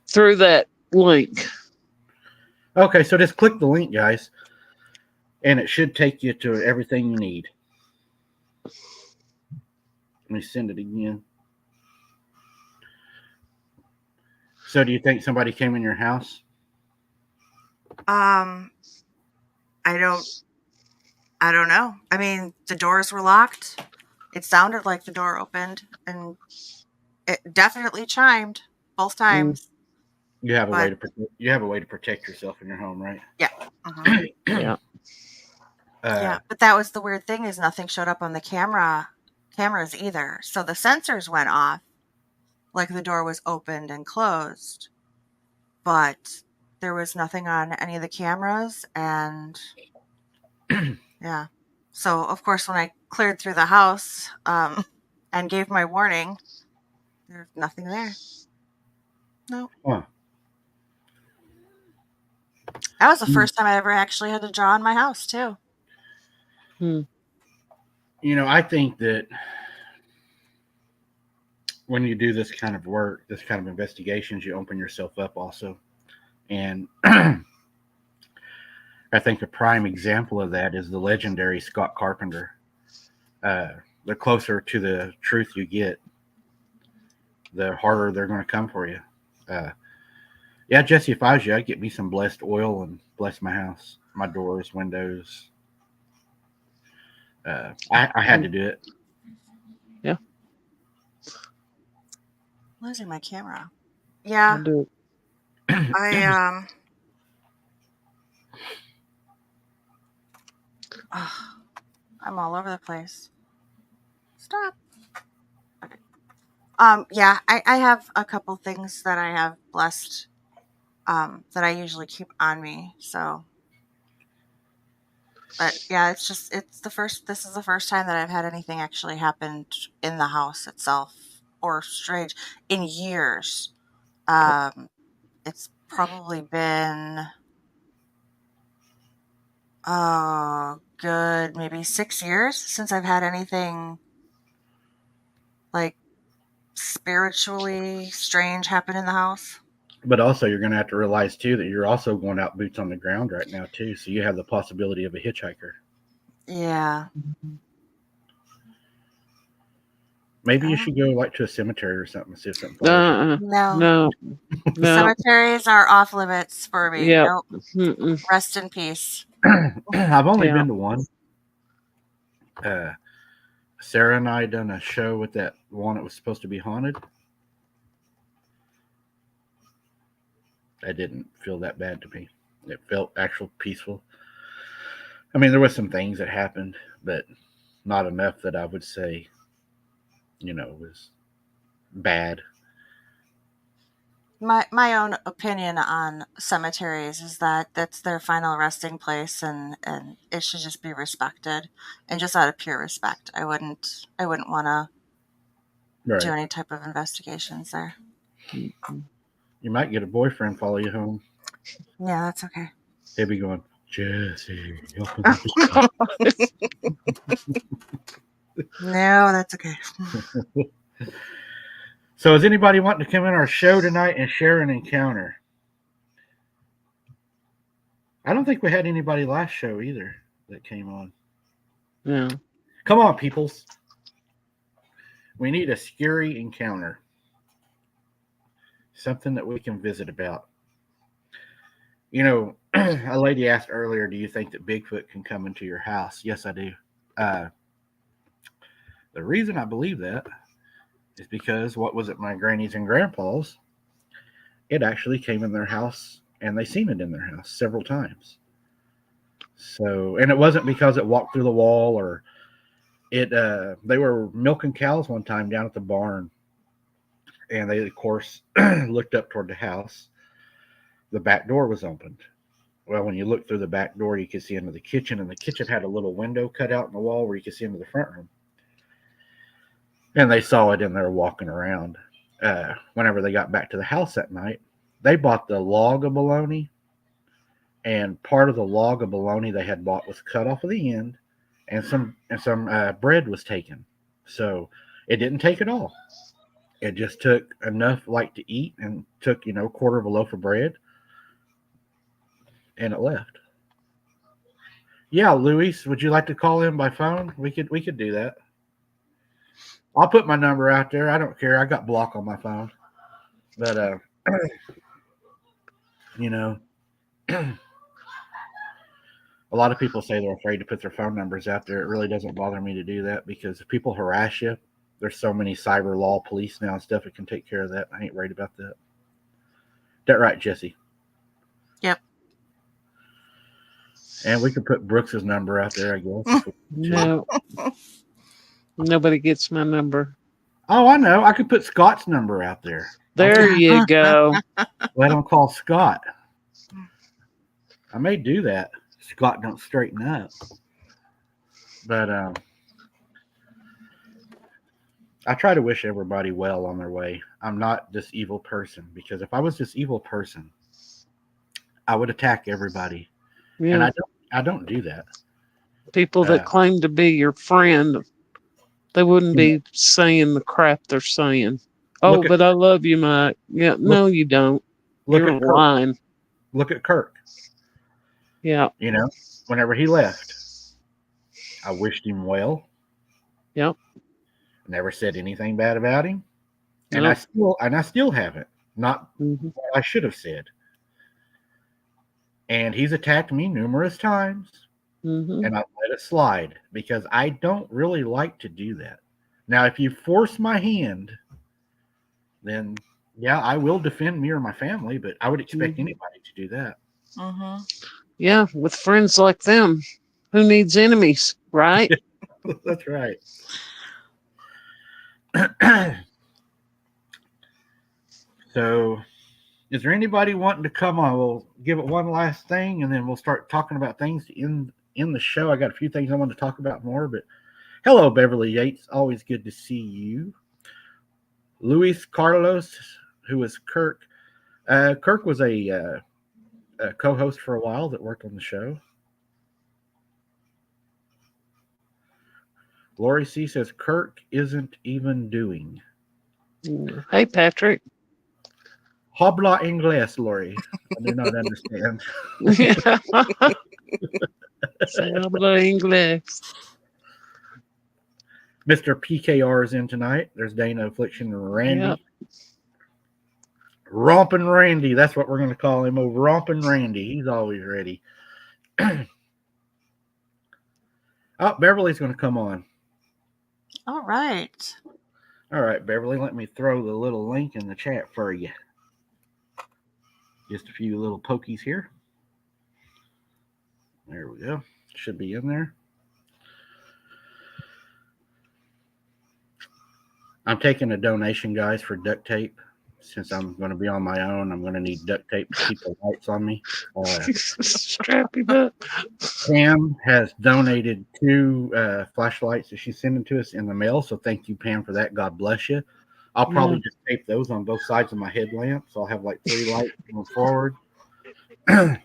through that link. Okay, so just click the link, guys, and it should take you to everything you need. Let me send it again. So do you think somebody came in your house? I don't know. I mean, the doors were locked. It sounded like the door opened, and it definitely chimed both times. You have a way to protect yourself in your home, right? Yeah. Mhm. Yeah. Yeah, but that was the weird thing, is nothing showed up on the cameras either. So the sensors went off, like the door was opened and closed, but there was nothing on any of the cameras. And yeah, so of course when I cleared through the house and gave my warning, there's nothing there. No. Huh. That was the first time I ever actually had to draw on my house too. You know, I think that when you do this kind of work, this kind of investigations, you open yourself up also. And I think a prime example of that is the legendary Scott Carpenter. The closer to the truth you get, the harder they're going to come for you. Yeah, Jesse, if I was you, I'd get me some blessed oil and bless my house, my doors, windows. I had to do it. Yeah. Losing my camera. Yeah. I'll do it. I'm all over the place. Stop. Okay. Yeah, I have a couple things that I have blessed that I usually keep on me. So, but yeah, this is the first time that I've had anything actually happen in the house itself, or strange, in years. It's probably been good maybe 6 years since I've had anything like spiritually strange happen in the house. But also, you're going to have to realize too that you're also going out boots on the ground right now too, so you have the possibility of a hitchhiker. Yeah. Maybe you should go like to a cemetery or something and see if something follows you. No. Cemeteries are off limits for me. Yep. Nope. Rest in peace. I've only been to one. Sarah and I done a show with that one that was supposed to be haunted. I didn't feel that bad to me. It felt actual peaceful. I mean, there was some things that happened, but not enough that I would say, was bad. My own opinion on cemeteries is that that's their final resting place, and it should just be respected, and just out of pure respect. I wouldn't want to do any type of investigations there. You might get a boyfriend follow you home. Yeah, that's okay. He'll be going, Jesse, open No, that's okay. So is anybody wanting to come in our show tonight and share an encounter? I don't think we had anybody last show either that came on. Yeah. Come on, peoples. We need a scary encounter. Something that we can visit about. A lady asked earlier, do you think that Bigfoot can come into your house? Yes, I do. The reason I believe that is because what was it, my granny's and grandpa's? It actually came in their house, and they seen it in their house several times. So, and it wasn't because it walked through the wall or it. They were milking cows one time down at the barn, and they, of course, looked up toward the house. The back door was opened. Well, when you look through the back door, you could see into the kitchen, and the kitchen had a little window cut out in the wall where you could see into the front room. And they saw it in there walking around. Whenever they got back to the house that night, they bought the log of bologna, and part of the log of bologna they had bought was cut off of the end, and some bread was taken. So it didn't take it all. It just took enough like to eat, and took a quarter of a loaf of bread, and it left. Yeah, Luis, would you like to call in by phone? We could do that. I'll put my number out there. I don't care. I got block on my phone. But a lot of people say they're afraid to put their phone numbers out there. It really doesn't bother me to do that, because if people harass you, there's so many cyber law police now and stuff that can take care of that. I ain't worried about that. That right, Jesse? Yep. And we could put Brooks's number out there, I guess. No. Nobody gets my number. Oh, I know. I could put Scott's number out there. There you go. Let him call Scott. I may do that. Scott don't straighten up. But I try to wish everybody well on their way. I'm not this evil person, because if I was this evil person, I would attack everybody. Yeah. And I don't do that. People that claim to be your friend, they wouldn't be saying the crap they're saying. Oh, but I love you, Mike. Yeah, no, you don't. You're lying. Look at Kirk. Yeah. Whenever he left, I wished him well. Yep. Never said anything bad about him. And Nope. I still haven't. Not what I should have said. And he's attacked me numerous times. Mm-hmm. And I let it slide, because I don't really like to do that. Now, if you force my hand, then yeah, I will defend me or my family, but I would expect anybody to do that. Mm-hmm. Yeah, with friends like them, who needs enemies, right? That's right. So, is there anybody wanting to come on? We'll give it one last thing, and then we'll start talking about things in the show. I got a few things I want to talk about more, but hello, Beverly Yates. Always good to see you. Luis Carlos, who is Kirk. Kirk was a co-host for a while that worked on the show. Lori C says Kirk isn't even doing. Hey, Patrick. Habla inglés, Lori. I do not understand. Habla inglés. Mr. PKR is in tonight. There's Dana Affliction and Randy. Yep. Rompin' Randy. That's what we're going to call him. Rompin' Randy. He's always ready. Oh, Beverly's going to come on. All right. All right, Beverly, let me throw the little link in the chat for you. Just a few little pokies here. There we go. Should be in there. I'm taking a donation, guys, for duct tape. Since I'm going to be on my own, I'm going to need duct tape to keep the lights on me. Strap him up. Pam has donated 2 flashlights that she's sending to us in the mail. So thank you, Pam, for that. God bless you. I'll probably just tape those on both sides of my headlamp. So I'll have like 3 lights going forward. That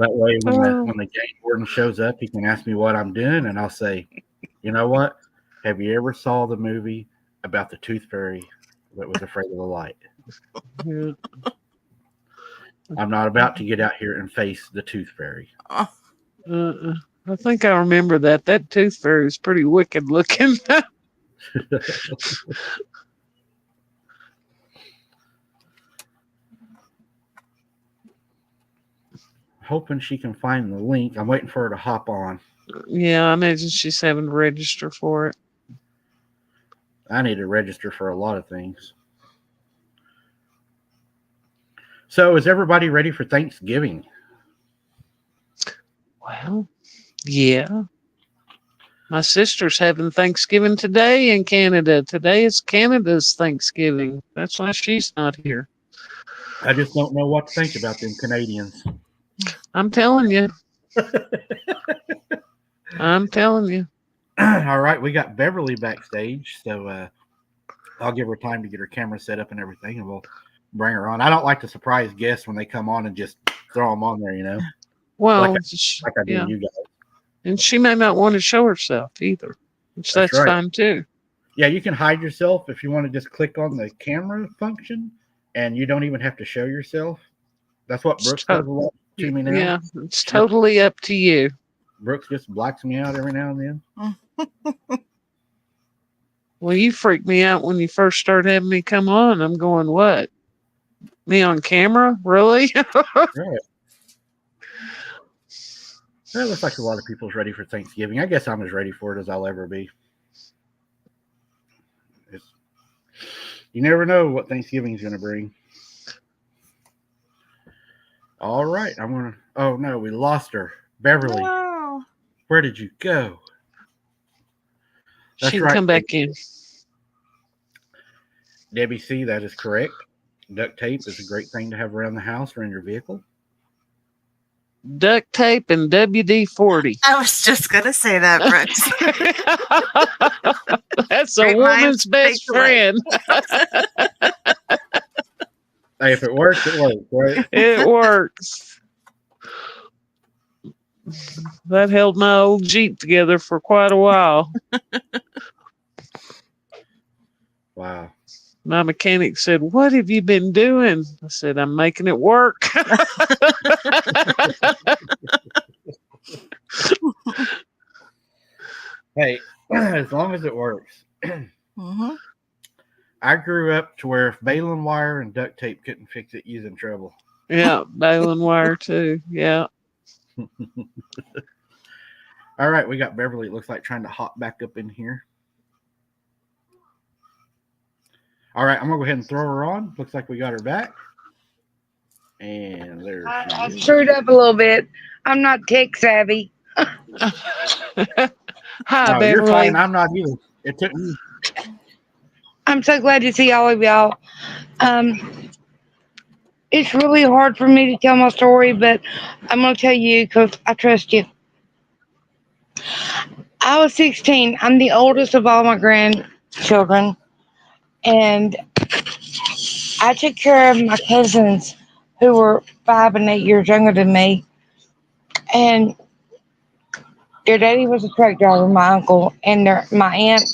way, when the game warden shows up, he can ask me what I'm doing, and I'll say, you know what? Have you ever saw the movie about the tooth fairy that was afraid of the light? I'm not about to get out here and face the tooth fairy. I think I remember that. That tooth fairy is pretty wicked looking. Hoping she can find the link. I'm waiting for her to hop on. Yeah, I imagine she's having to register for it. I need to register for a lot of things. So is everybody ready for Thanksgiving? Well, yeah. My sister's having Thanksgiving today in Canada. Today is Canada's Thanksgiving. That's why she's not here. I just don't know what to think about them Canadians. I'm telling you. I'm telling you. All right, we got Beverly backstage, so I'll give her time to get her camera set up and everything, and we'll bring her on. I don't like to surprise guests when they come on and just throw them on there, you know. Well, like I do you guys. And she may not want to show herself either, which that's right. fine too. Yeah, you can hide yourself if you want to just click on the camera function, and you don't even have to show yourself. That's what Brooks does a lot to me now. Yeah, it's totally up to you. Brooks just blacks me out every now and then. Well, you freaked me out when you first started having me come on. I'm going, what? Me on camera? Really? Right. That looks like a lot of people's ready for Thanksgiving. I guess I'm as ready for it as I'll ever be. You never know what Thanksgiving is going to bring. All right. Oh, no, we lost her. Beverly, No. Where did you go? She can come back in. Debbie C., that is correct. Duct tape is a great thing to have around the house or in your vehicle. Duct tape and WD-40. I was just going to say that, Brooks. That's a woman's best friend. Hey, if it works, it works, right? It works. That held my old Jeep together for quite a while. Wow. My mechanic said, "What have you been doing?" I said, "I'm making it work." Hey, as long as it works. Mm-hmm. I grew up to where if baling wire and duct tape couldn't fix it, you're in trouble. Yeah, baling wire too. Yeah. All right, we got Beverly, it looks like, trying to hop back up in here. All right, I'm going to go ahead and throw her on. Looks like we got her back. And there she I is. screwed up a little bit. I'm not tech savvy. Hi, No, Beverly. you're fine. I'm not either. It took me. I'm so glad to see all of y'all. It's really hard for me to tell my story, but I'm going to tell you because I trust you. I was 16. I'm the oldest of all my grandchildren. And I took care of my cousins who were 5 and 8 years younger than me. And their daddy was a truck driver, my uncle, and my aunt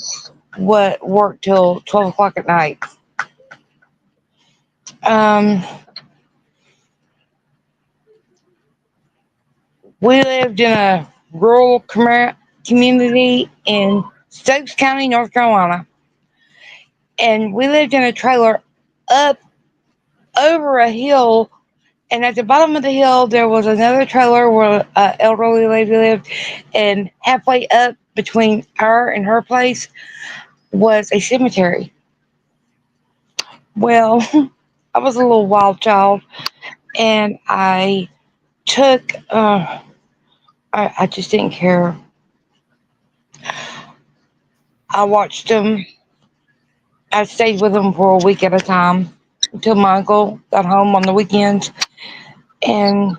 worked till 12 o'clock at night. We lived in a rural community in Stokes County, North Carolina. And we lived in a trailer up over a hill And at the bottom of the hill, there was another trailer where an elderly lady lived. And halfway up between her and her place was a cemetery. Well, I was a little wild child, and I took, I just didn't care. I watched them. I stayed with them for a week at a time until my uncle got home on the weekends. And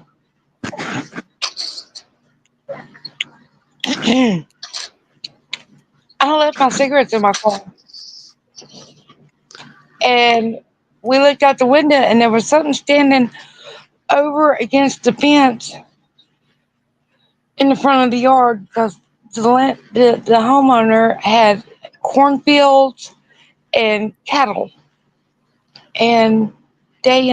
I left my cigarettes in my car. And we looked out the window, and there was something standing over against the fence in the front of the yard because the homeowner had cornfields and cattle. And they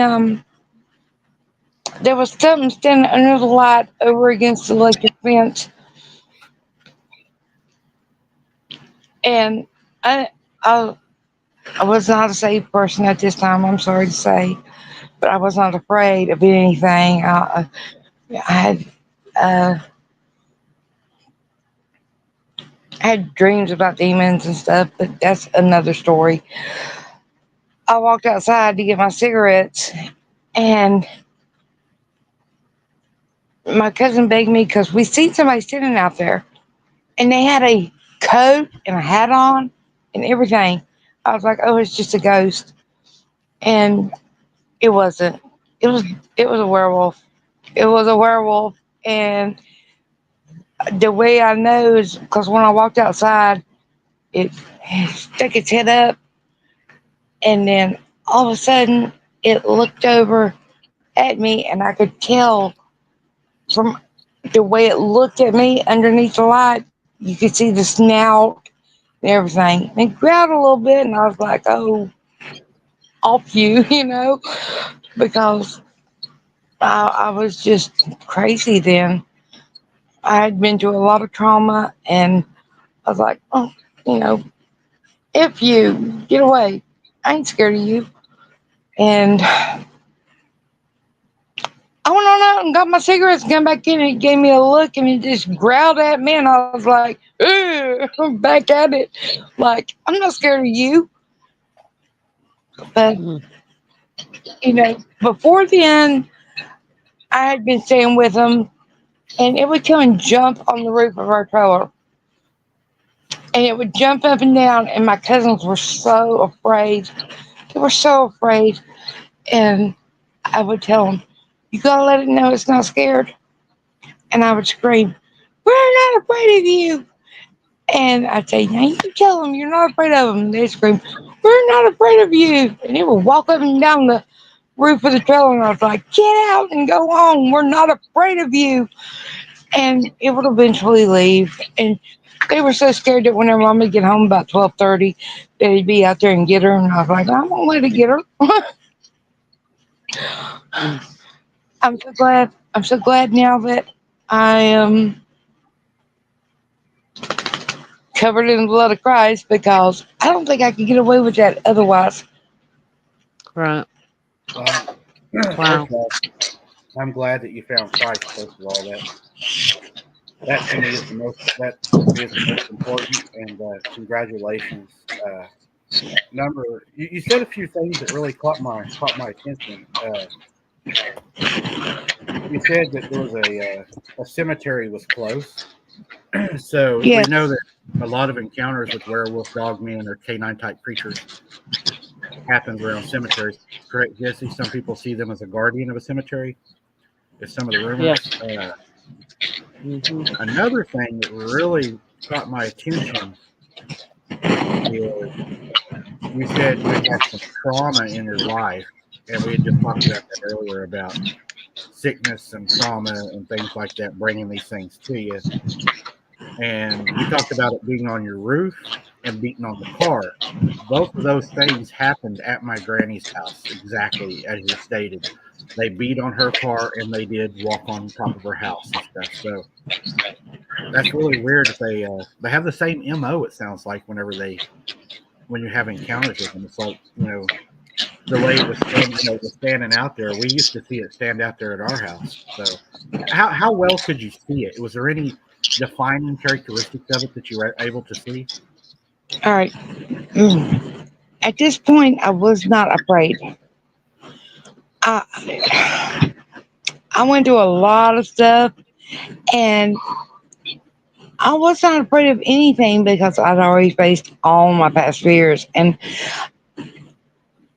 there was something standing under the light over against the electric fence. And I was not a safe person at this time, I'm sorry to say, but I was not afraid of anything. I had dreams about demons and stuff, but that's another story. I walked outside to get my cigarettes, and my cousin begged me because we seen somebody sitting out there, and they had a coat and a hat on and everything. I was like, "Oh, it's just a ghost," and it wasn't. It was a werewolf. It was a werewolf, and the way I know is because when I walked outside, it stuck its head up, and then all of a sudden it looked over at me, and I could tell from the way it looked at me underneath the light, you could see the snout and everything. And it growled a little bit, and I was like, "Oh, off you," because I was just crazy then. I had been through a lot of trauma, and I was like, "Oh, you know, if you get away, I ain't scared of you." And I went on out and got my cigarettes and come back in, and he gave me a look, and he just growled at me, and I was like, I'm back at it. Like, I'm not scared of you. But, before then, I had been staying with him, and it would come and jump on the roof of our trailer. And it would jump up and down, and my cousins were so afraid. They were so afraid. And I would tell them, "You gotta let it know it's not scared." And I would scream, "We're not afraid of you." And I'd say, "Now you tell them you're not afraid of them." And they'd scream, "We're not afraid of you." And they would walk up and down the roof of the trailer, and I was like, "Get out and go home. We're not afraid of you." And it would eventually leave. And they were so scared that whenever Mom would get home about 12:30, they'd be out there and get her. And I was like, "I won't let it get her." I'm so glad. I'm so glad now that I am covered in the blood of Christ, because I don't think I could get away with that otherwise. Right. Well, Wow. first of all, I'm glad that you found Christ. First of all, that to me is the most important. And congratulations. You said a few things that really caught my attention. You said that there was a cemetery was close, so Yes. we know that a lot of encounters with werewolf, dogmen, or canine type creatures happens around cemeteries. Correct, Jesse? Some people see them as a guardian of a cemetery. Is some of the rumors. Yeah. Another thing that really caught my attention is you said you had some trauma in your life, and we had just talked about that earlier about sickness and trauma and things like that bringing these things to you. And you talked about it being on your roof and beating on the car. Both of those things happened at my granny's house, exactly as you stated. They beat on her car, and they did walk on top of her house and stuff. So that's really weird that they have the same MO. It sounds like when you have encounters with them, it's like the way it was standing out there. We used to see it stand out there at our house. So, how well could you see it? Was there any defining characteristics of it that you were able to see? All right. At this point, I was not afraid. I went through a lot of stuff, and I was not afraid of anything because I'd already faced all my past fears, and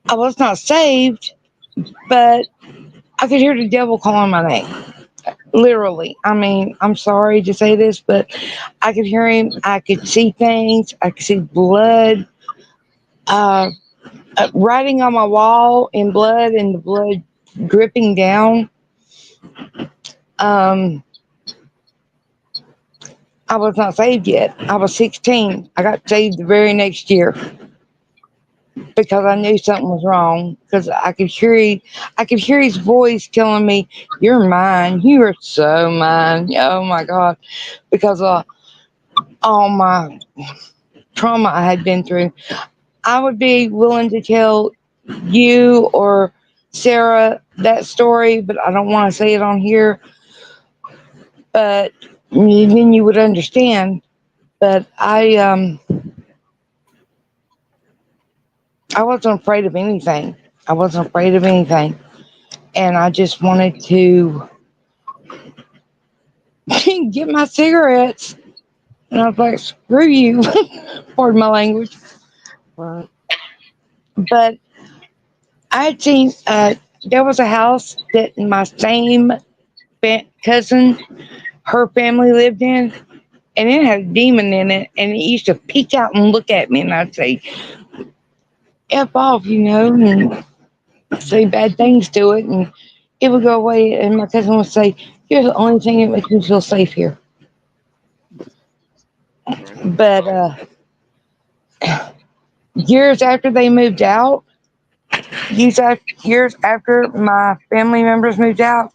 I was not saved, but I could hear the devil calling my name. Literally. I mean, I'm sorry to say this, but I could hear him. I could see things. I could see blood writing on my wall in blood, and the blood dripping down. I was not saved yet. I was 16. I got saved the very next year because I knew something was wrong. Because I could hear his voice telling me, "You're mine. You are so mine." Oh my God! Because of all my trauma I had been through, I would be willing to tell you or Sarah that story, but I don't want to say it on here. But then you would understand. But I wasn't afraid of anything. I wasn't afraid of anything. And I just wanted to get my cigarettes. And I was like, screw you. Pardon my language. Right. But I had seen, there was a house that my same cousin, her family lived in. And it had a demon in it. And it used to peek out and look at me. And I'd say, F off, and say bad things to it, and it would go away. And my cousin would say, "You're the only thing that makes me feel safe here." But years after they moved out, years after my family members moved out,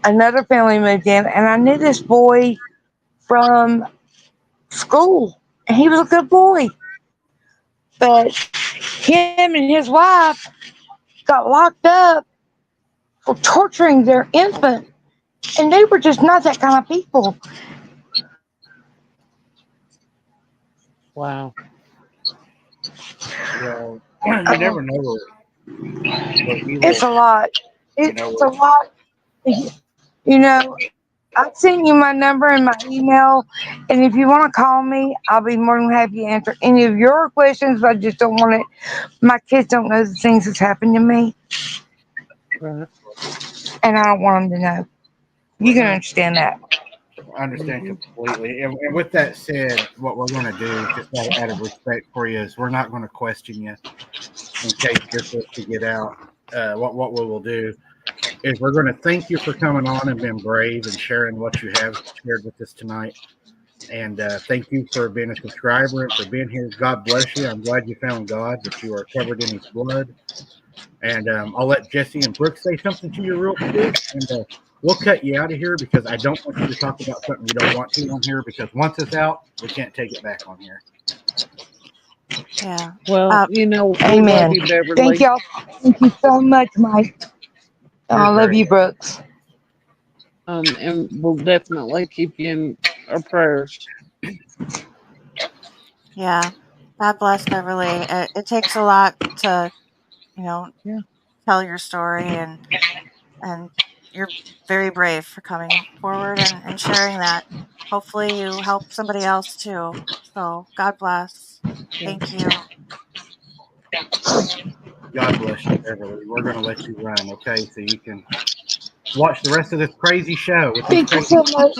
another family moved in, and I knew this boy from school, and he was a good boy. But him and his wife got locked up for torturing their infant, and they were just not that kind of people. Wow. Well, you never know what evil. It's a lot. It's a lot. You know, I've sent you my number and my email, and if you want to call me, I'll be more than happy to answer any of your questions. But I just don't want it. My kids don't know the things that's happened to me, Right. and I don't want them to know. You can understand that. I understand completely. And with that said, what we're going to do, just out of respect for you, is we're not going to question you in case this was to get out. What we will do is we're going to thank you for coming on and being brave and sharing what you have shared with us tonight. And thank you for being a subscriber and for being here. God bless you. I'm glad you found God, that you are covered in His blood. And I'll let Jesse and Brooke say something to you real quick, and we'll cut you out of here because I don't want you to talk about something you don't want to on here, because once it's out, we can't take it back on here. Yeah. Well, we love Amen. you, Beverly. Thank y'all. Thank you so much, Mike. I love you, Brooks. And we'll definitely keep you in our prayers. Yeah. God bless Beverly. It takes a lot to, Yeah. tell your story, and you're very brave for coming forward and sharing that. Hopefully you help somebody else too. So God bless. Thank you. God bless you, Beverly. We're going to let you run, okay? So you can watch the rest of this crazy show. With Thank you so much.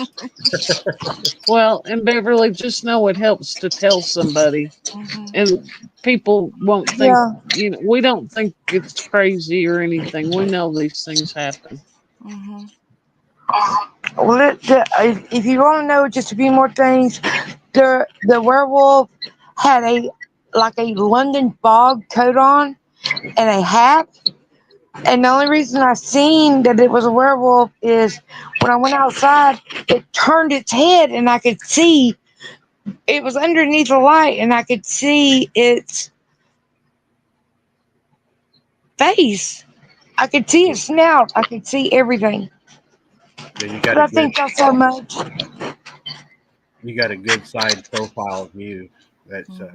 Well, and Beverly, just know it helps to tell somebody. Mm-hmm. And people won't think, we don't think it's crazy or anything. We know these things happen. Mm-hmm. Well, if you want to know just a few more things, the werewolf had a London fog coat on and a hat. And the only reason I seen that it was a werewolf is when I went outside, it turned its head and I could see it was underneath the light, and I could see its face. I could see its snout. I could see everything. Yeah, you But got a I good think that's so much. side profile view. That's But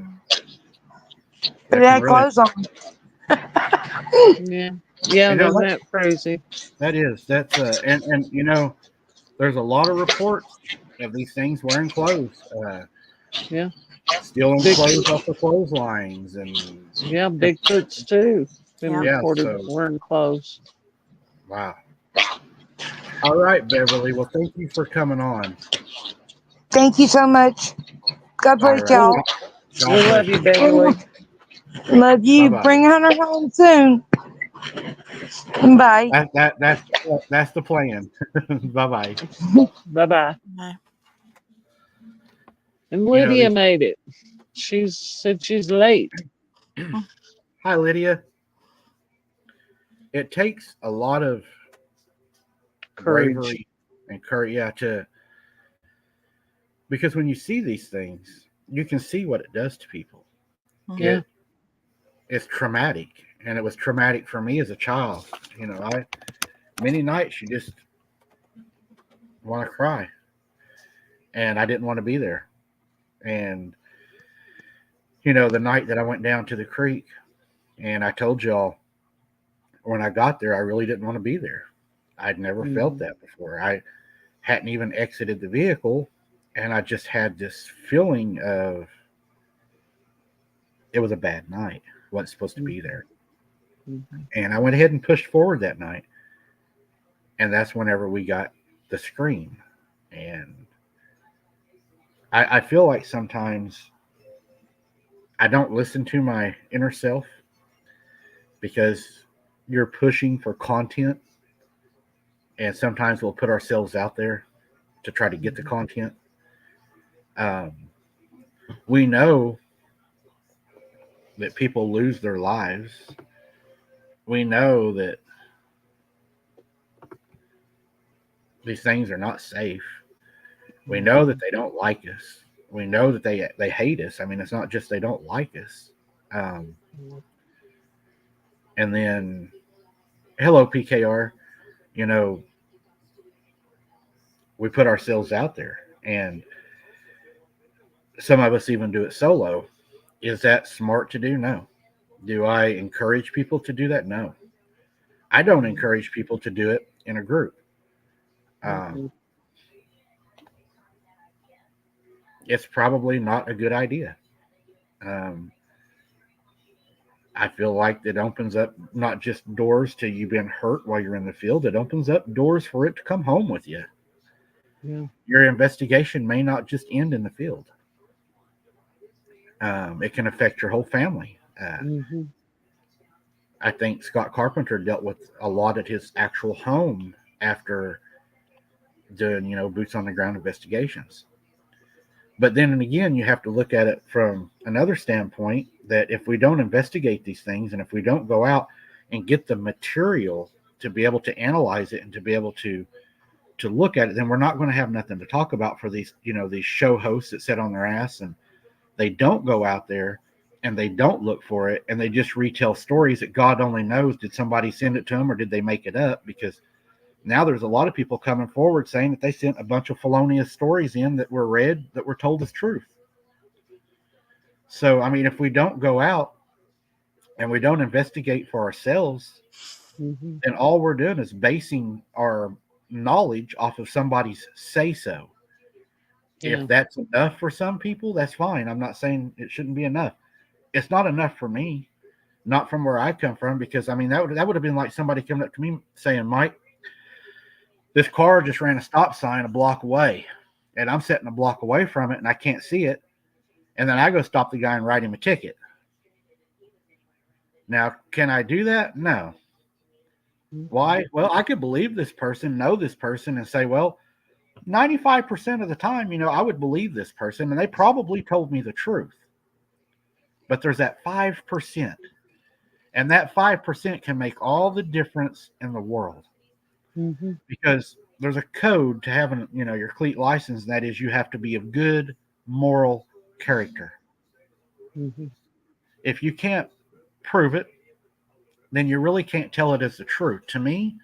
that it can had really, clothes on. Yeah. Yeah, you know, isn't that crazy? that's and you know, there's a lot of reports of these things wearing clothes, Yeah. stealing Big clothes off the clotheslines, and yeah, Bigfoots too. Been Yeah. yeah. reported So wearing clothes. wow. All right, Beverly. Well, thank you for coming on. Thank you so much. God All bless right. We, y'all. God we bless love you, you. Beverly. Love Bye you. bye. Bring Hunter home soon. Bye. That's the plan. Bye bye. Bye bye. Bye. And You know Lydia these. made it. She said she's late. Hi, Lydia. It takes a lot of Courage. bravery and courage, yeah, to because when you see these things, you can see what it does to people. Yeah. It's traumatic, and it was traumatic for me as a child. You know, I many nights you just want to cry, and I didn't want to be there. And you know, the night that I went down to the creek, and I told y'all when I got there, I really didn't want to be there. I'd never felt Mhm. that before. I hadn't even exited the vehicle, and I just had this feeling of it was a bad night. Wasn't supposed to be there. Mhm. And I went ahead and pushed forward that night. And that's whenever we got the scream. And I feel like sometimes I don't listen to my inner self because you're pushing for content. And sometimes we'll put ourselves out there to try to get the content. Um, we know that people lose their lives. We know that these things are not safe. We know that they don't like us. We know that they hate us. I mean, it's not just they don't like us. Um, and then, hello, PKR. You know, we put ourselves out there, and some of us even do it solo. Is that smart to do? No. Do I encourage people to do that? No. I don't encourage people to do it in a group. Um, Mhm. it's probably not a good idea. Um, I feel like it opens up not just doors to you being hurt while you're in the field, it opens up doors for it to come home with you. Yeah. Your investigation may not just end in the field, it can affect your whole family. Mhm. I think Scott Carpenter dealt with a lot at his actual home after doing, you know, boots on the ground investigations. But then and again, you have to look at it from another standpoint that if we don't investigate these things and if we don't go out and get the material to be able to analyze it and to be able to look at it, then we're not going to have nothing to talk about for these, you know, these show hosts that sit on their ass and they don't go out there and they don't look for it and they just retell stories that God only knows, did somebody send it to them or did they make it up? Because now there's a lot of people coming forward saying that they sent a bunch of felonious stories in that were read that were told as truth. So, I mean, if we don't go out and we don't investigate for ourselves, Mhm. then all we're doing is basing our knowledge off of somebody's say so. If Yeah. that's enough for some people, that's fine. I'm not saying it shouldn't be enough. It's not enough for me, not from where I come from, because I mean that would have been like somebody coming up to me saying, Mike, this car just ran a stop sign a block away, and I'm sitting a block away from it, and I can't see it, and then I go stop the guy and write him a ticket. Now, can I do that? No. Why? Well, I could believe this person, know this person, and say, well, 95% of the time, you know, I would believe this person, and they probably told me the truth. But there's that 5%, and that 5% can make all the difference in the world. Mhm. Because there's a code to having, you know, your cleat license, and that is you have to be of good moral character. Mhm. If you can't prove it, then you really can't tell it as the truth. To me,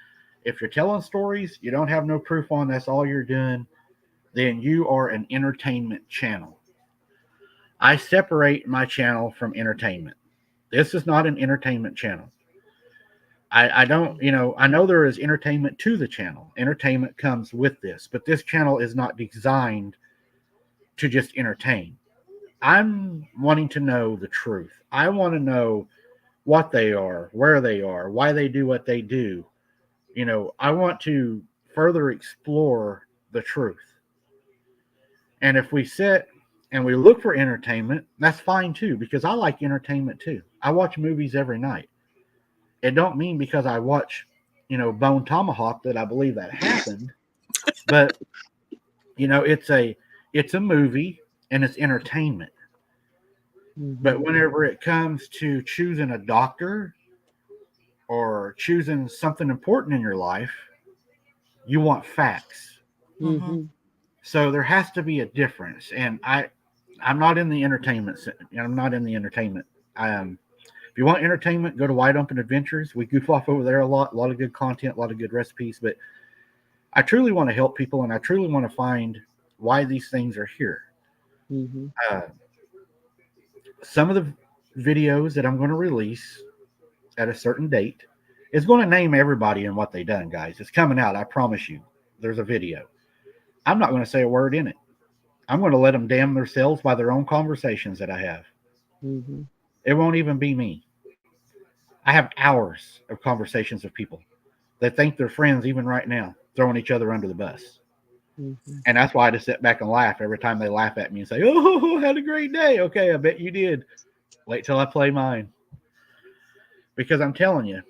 if you're telling stories, you don't have no proof on, that's all you're doing, then you are an entertainment channel. I separate my channel from entertainment. This is not an entertainment channel. I don't, I know there is entertainment to the channel. Entertainment comes with this, but this channel is not designed to just entertain. I'm wanting to know the truth. I want to know what they are, where they are, why they do what they do. I want to further explore the truth. And if we sit and we look for entertainment, that's fine too, because I like entertainment too. I watch movies every night. It don't mean because I watch, Bone Tomahawk that I believe that happened, but it's a movie and it's entertainment. But whenever it comes to choosing a doctor or choosing something important in your life, you want facts. So there has to be a difference. And I'm not in the entertainment. I'm not in the entertainment. If you want entertainment, go to Wide Open Adventures. We goof off over there a lot of good content, a lot of good recipes. But I truly want to help people, and I truly want to find why these things are here. Some of the videos that I'm going to release at a certain date is going to name everybody and what they done, guys. It's coming out. I promise you. There's a video. I'm not going to say a word in it. I'm going to let them damn themselves by their own conversations that I have. It won't even be me. I have hours of conversations with people that think they're friends even right now, throwing each other under the bus. And that's why I just sit back and laugh every time they laugh at me and say, "Oh, had a great day." Okay, I bet you did. Wait till I play mine. Because I'm telling you,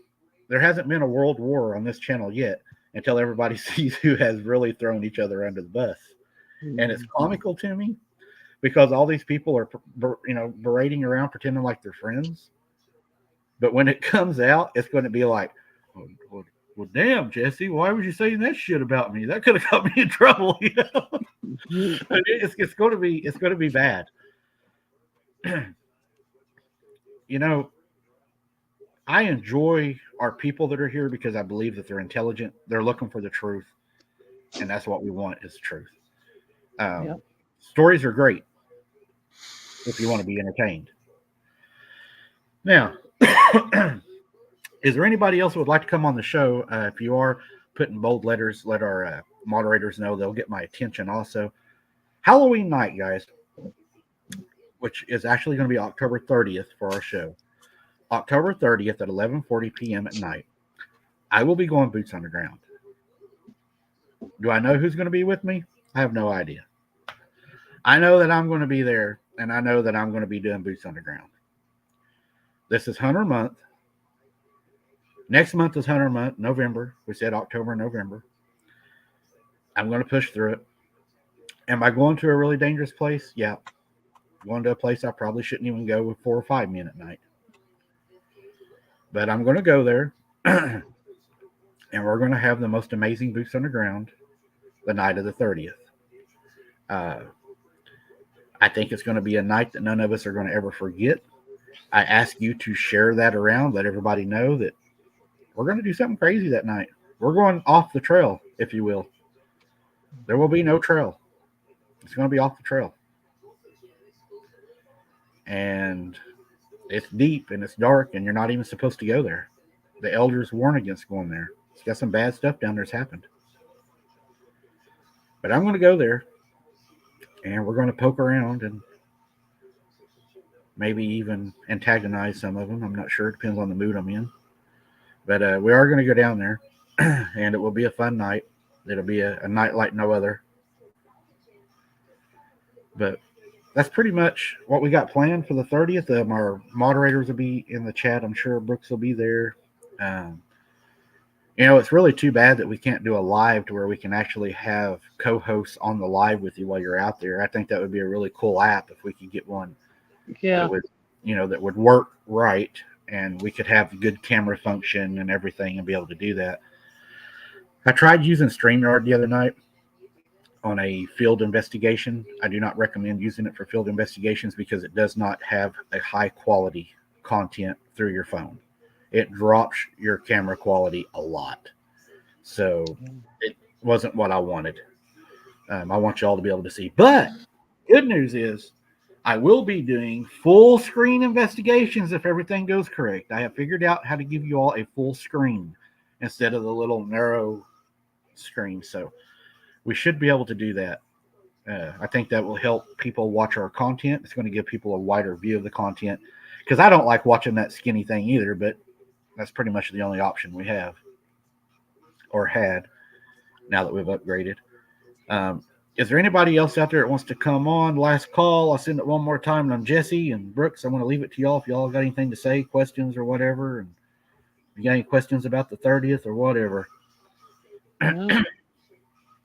there hasn't been a world war on this channel yet until everybody sees who has really thrown each other under the bus. And it's comical to me because all these people are, berating around, pretending like they're friends. But when it comes out, it's going to be like, well, damn, Jesse, why was you saying that shit about me? That could have got me in trouble. It's going to be bad. I enjoy our people that are here because I believe that they're intelligent. They're looking for the truth, and that's what we want is the truth. Stories are great if you want to be entertained. Now, is there anybody else who would like to come on the show? If you are, put in bold letters, let our moderators know. They'll get my attention also. Halloween night, guys, which is actually going to be October 30th for our show. October 30th at 11:40 p.m. at night. I will be going boots on the ground. Do I know who's going to be with me? I have no idea. I know that I'm going to be there, and I know that I'm going to be doing boots on the ground. This is Hunter Month. Next month is Hunter Month, November. We said October, November. I'm going to push through it. Am I going to a really dangerous place? Yeah. Going to a place I probably shouldn't even go with 4 or 5 men at night. But I'm going to go there, and we're going to have the most amazing boots on the ground the night of the 30th. I think it's going to be a night that none of us are going to ever forget. I ask you to share that around, let everybody know that we're going to do something crazy that night. We're going off the trail, if you will. There will be no trail. It's going to be off the trail. And it's deep and it's dark and you're not even supposed to go there. The elders warn against going there. It's got some bad stuff down there's happened. But I'm going to go there and we're going to poke around and maybe even antagonize some of them. I'm not sure. It depends on the mood I'm in. But we are going to go down there and it will be a fun night. It'll be a night like no other. But that's pretty much what we got planned for the 30th. Our moderators will be in the chat. I'm sure Brooks will be there. It's really too bad that we can't do a live to where we can actually have co-hosts on the live with you while you're out there. I think that would be a really cool app if we could get one. Yeah. That would work right, and we could have good camera function and everything and be able to do that. I tried using StreamYard the other night on a field investigation. I do not recommend using it for field investigations because it does not have a high quality content through your phone. it drops your camera quality a lot. So it wasn't what I wanted. I want you all to be able to see. But good news is I will be doing full screen investigations if everything goes correct. I have figured out how to give you all a full screen instead of the little narrow screen. So we should be able to do that. I think that will help people watch our content. It's going to give people a wider view of the content, because I don't like watching that skinny thing either, but that's pretty much the only option we have or had now that we've upgraded. Is there anybody else out there that wants to come on? Last call. I'll send it one more time. And I'm Jesse and Brooks. I want to leave it to y'all if y'all got anything to say, questions or whatever. And if you got any questions about the 30th or whatever. No.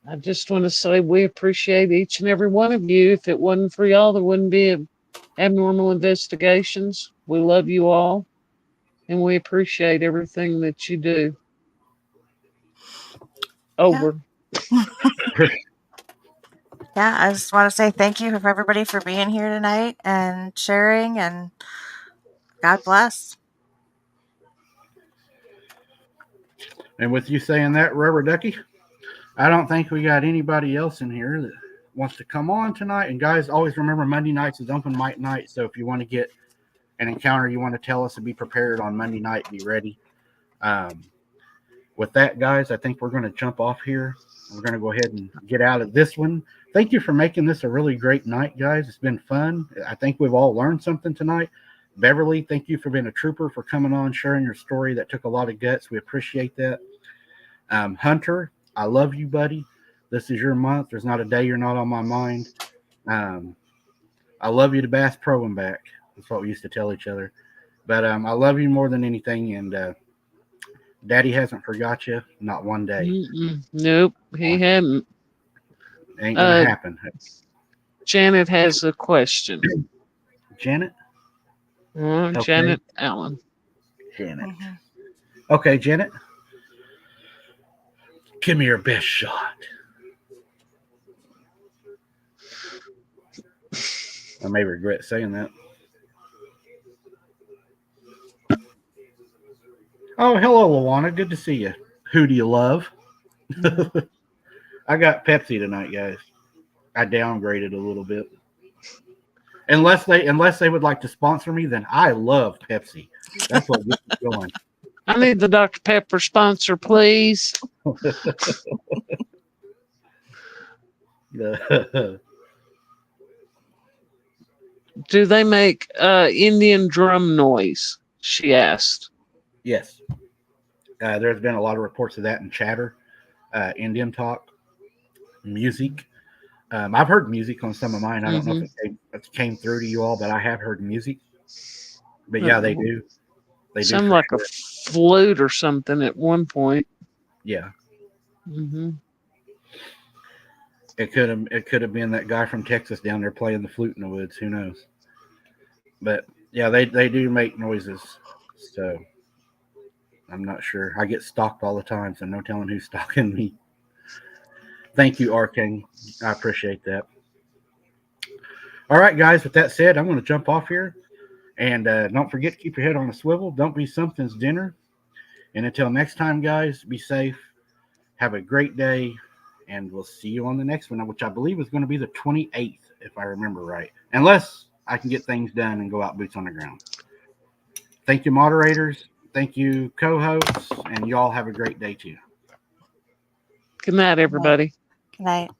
I just want to say we appreciate each and every one of you. If it wasn't for y'all, there wouldn't be abnormal investigations. We love you all, and we appreciate everything that you do. Over. Yeah, I just want to say thank you for everybody for being here tonight and sharing, and God bless. And with you saying that, Rubber Ducky, I don't think we got anybody else in here that wants to come on tonight. And guys, always remember Monday nights is open mic night. So if you want to get an encounter you want to tell us, and be prepared on Monday night, be ready. With that, guys, I think we're going to jump off here. We're going to go ahead and get out of this one. Thank you for making this a really great night, guys. It's been fun. I think we've all learned something tonight. Beverly, thank you for being a trooper, for coming on, sharing your story. That took a lot of guts. We appreciate that. Hunter, I love you, buddy. This is your month. There's not a day you're not on my mind. I love you to Bass Pro and back. That's what we used to tell each other. But I love you more than anything, and Daddy hasn't forgot you, not one day. Nope, he hadn't. Ain't gonna happen. Janet has a question. Janet? Okay. Janet Allen. Janet. Okay, Janet. Give me your best shot. I may regret saying that. Oh, hello, Luana. Good to see you. Who do you love? I got Pepsi tonight, guys. I downgraded a little bit. Unless they would like to sponsor me, then I love Pepsi. That's what gets me going. I need the Dr. Pepper sponsor, please. Do they make Indian drum noise? She asked. Yes. There's been a lot of reports of that in chatter, Indian talk, music. I've heard music on some of mine. I don't know if it came through to you all, but I have heard music. But yeah, they do. They sound do like a flute or something at one point. Yeah. Mm-hmm. It could have been that guy from Texas down there playing the flute in the woods. Who knows? But yeah, they do make noises. So I'm not sure. I get stalked all the time, so no telling who's stalking me. Thank you, Arcane. I appreciate that. All right, guys. With that said, I'm going to jump off here. And don't forget to keep your head on a swivel. Don't be something's dinner. And until next time, guys, be safe. Have a great day. And we'll see you on the next one, which I believe is going to be the 28th, if I remember right. Unless I can get things done and go out boots on the ground. Thank you, moderators. Thank you, co-hosts. And y'all have a great day, too. Good night, everybody. Good night.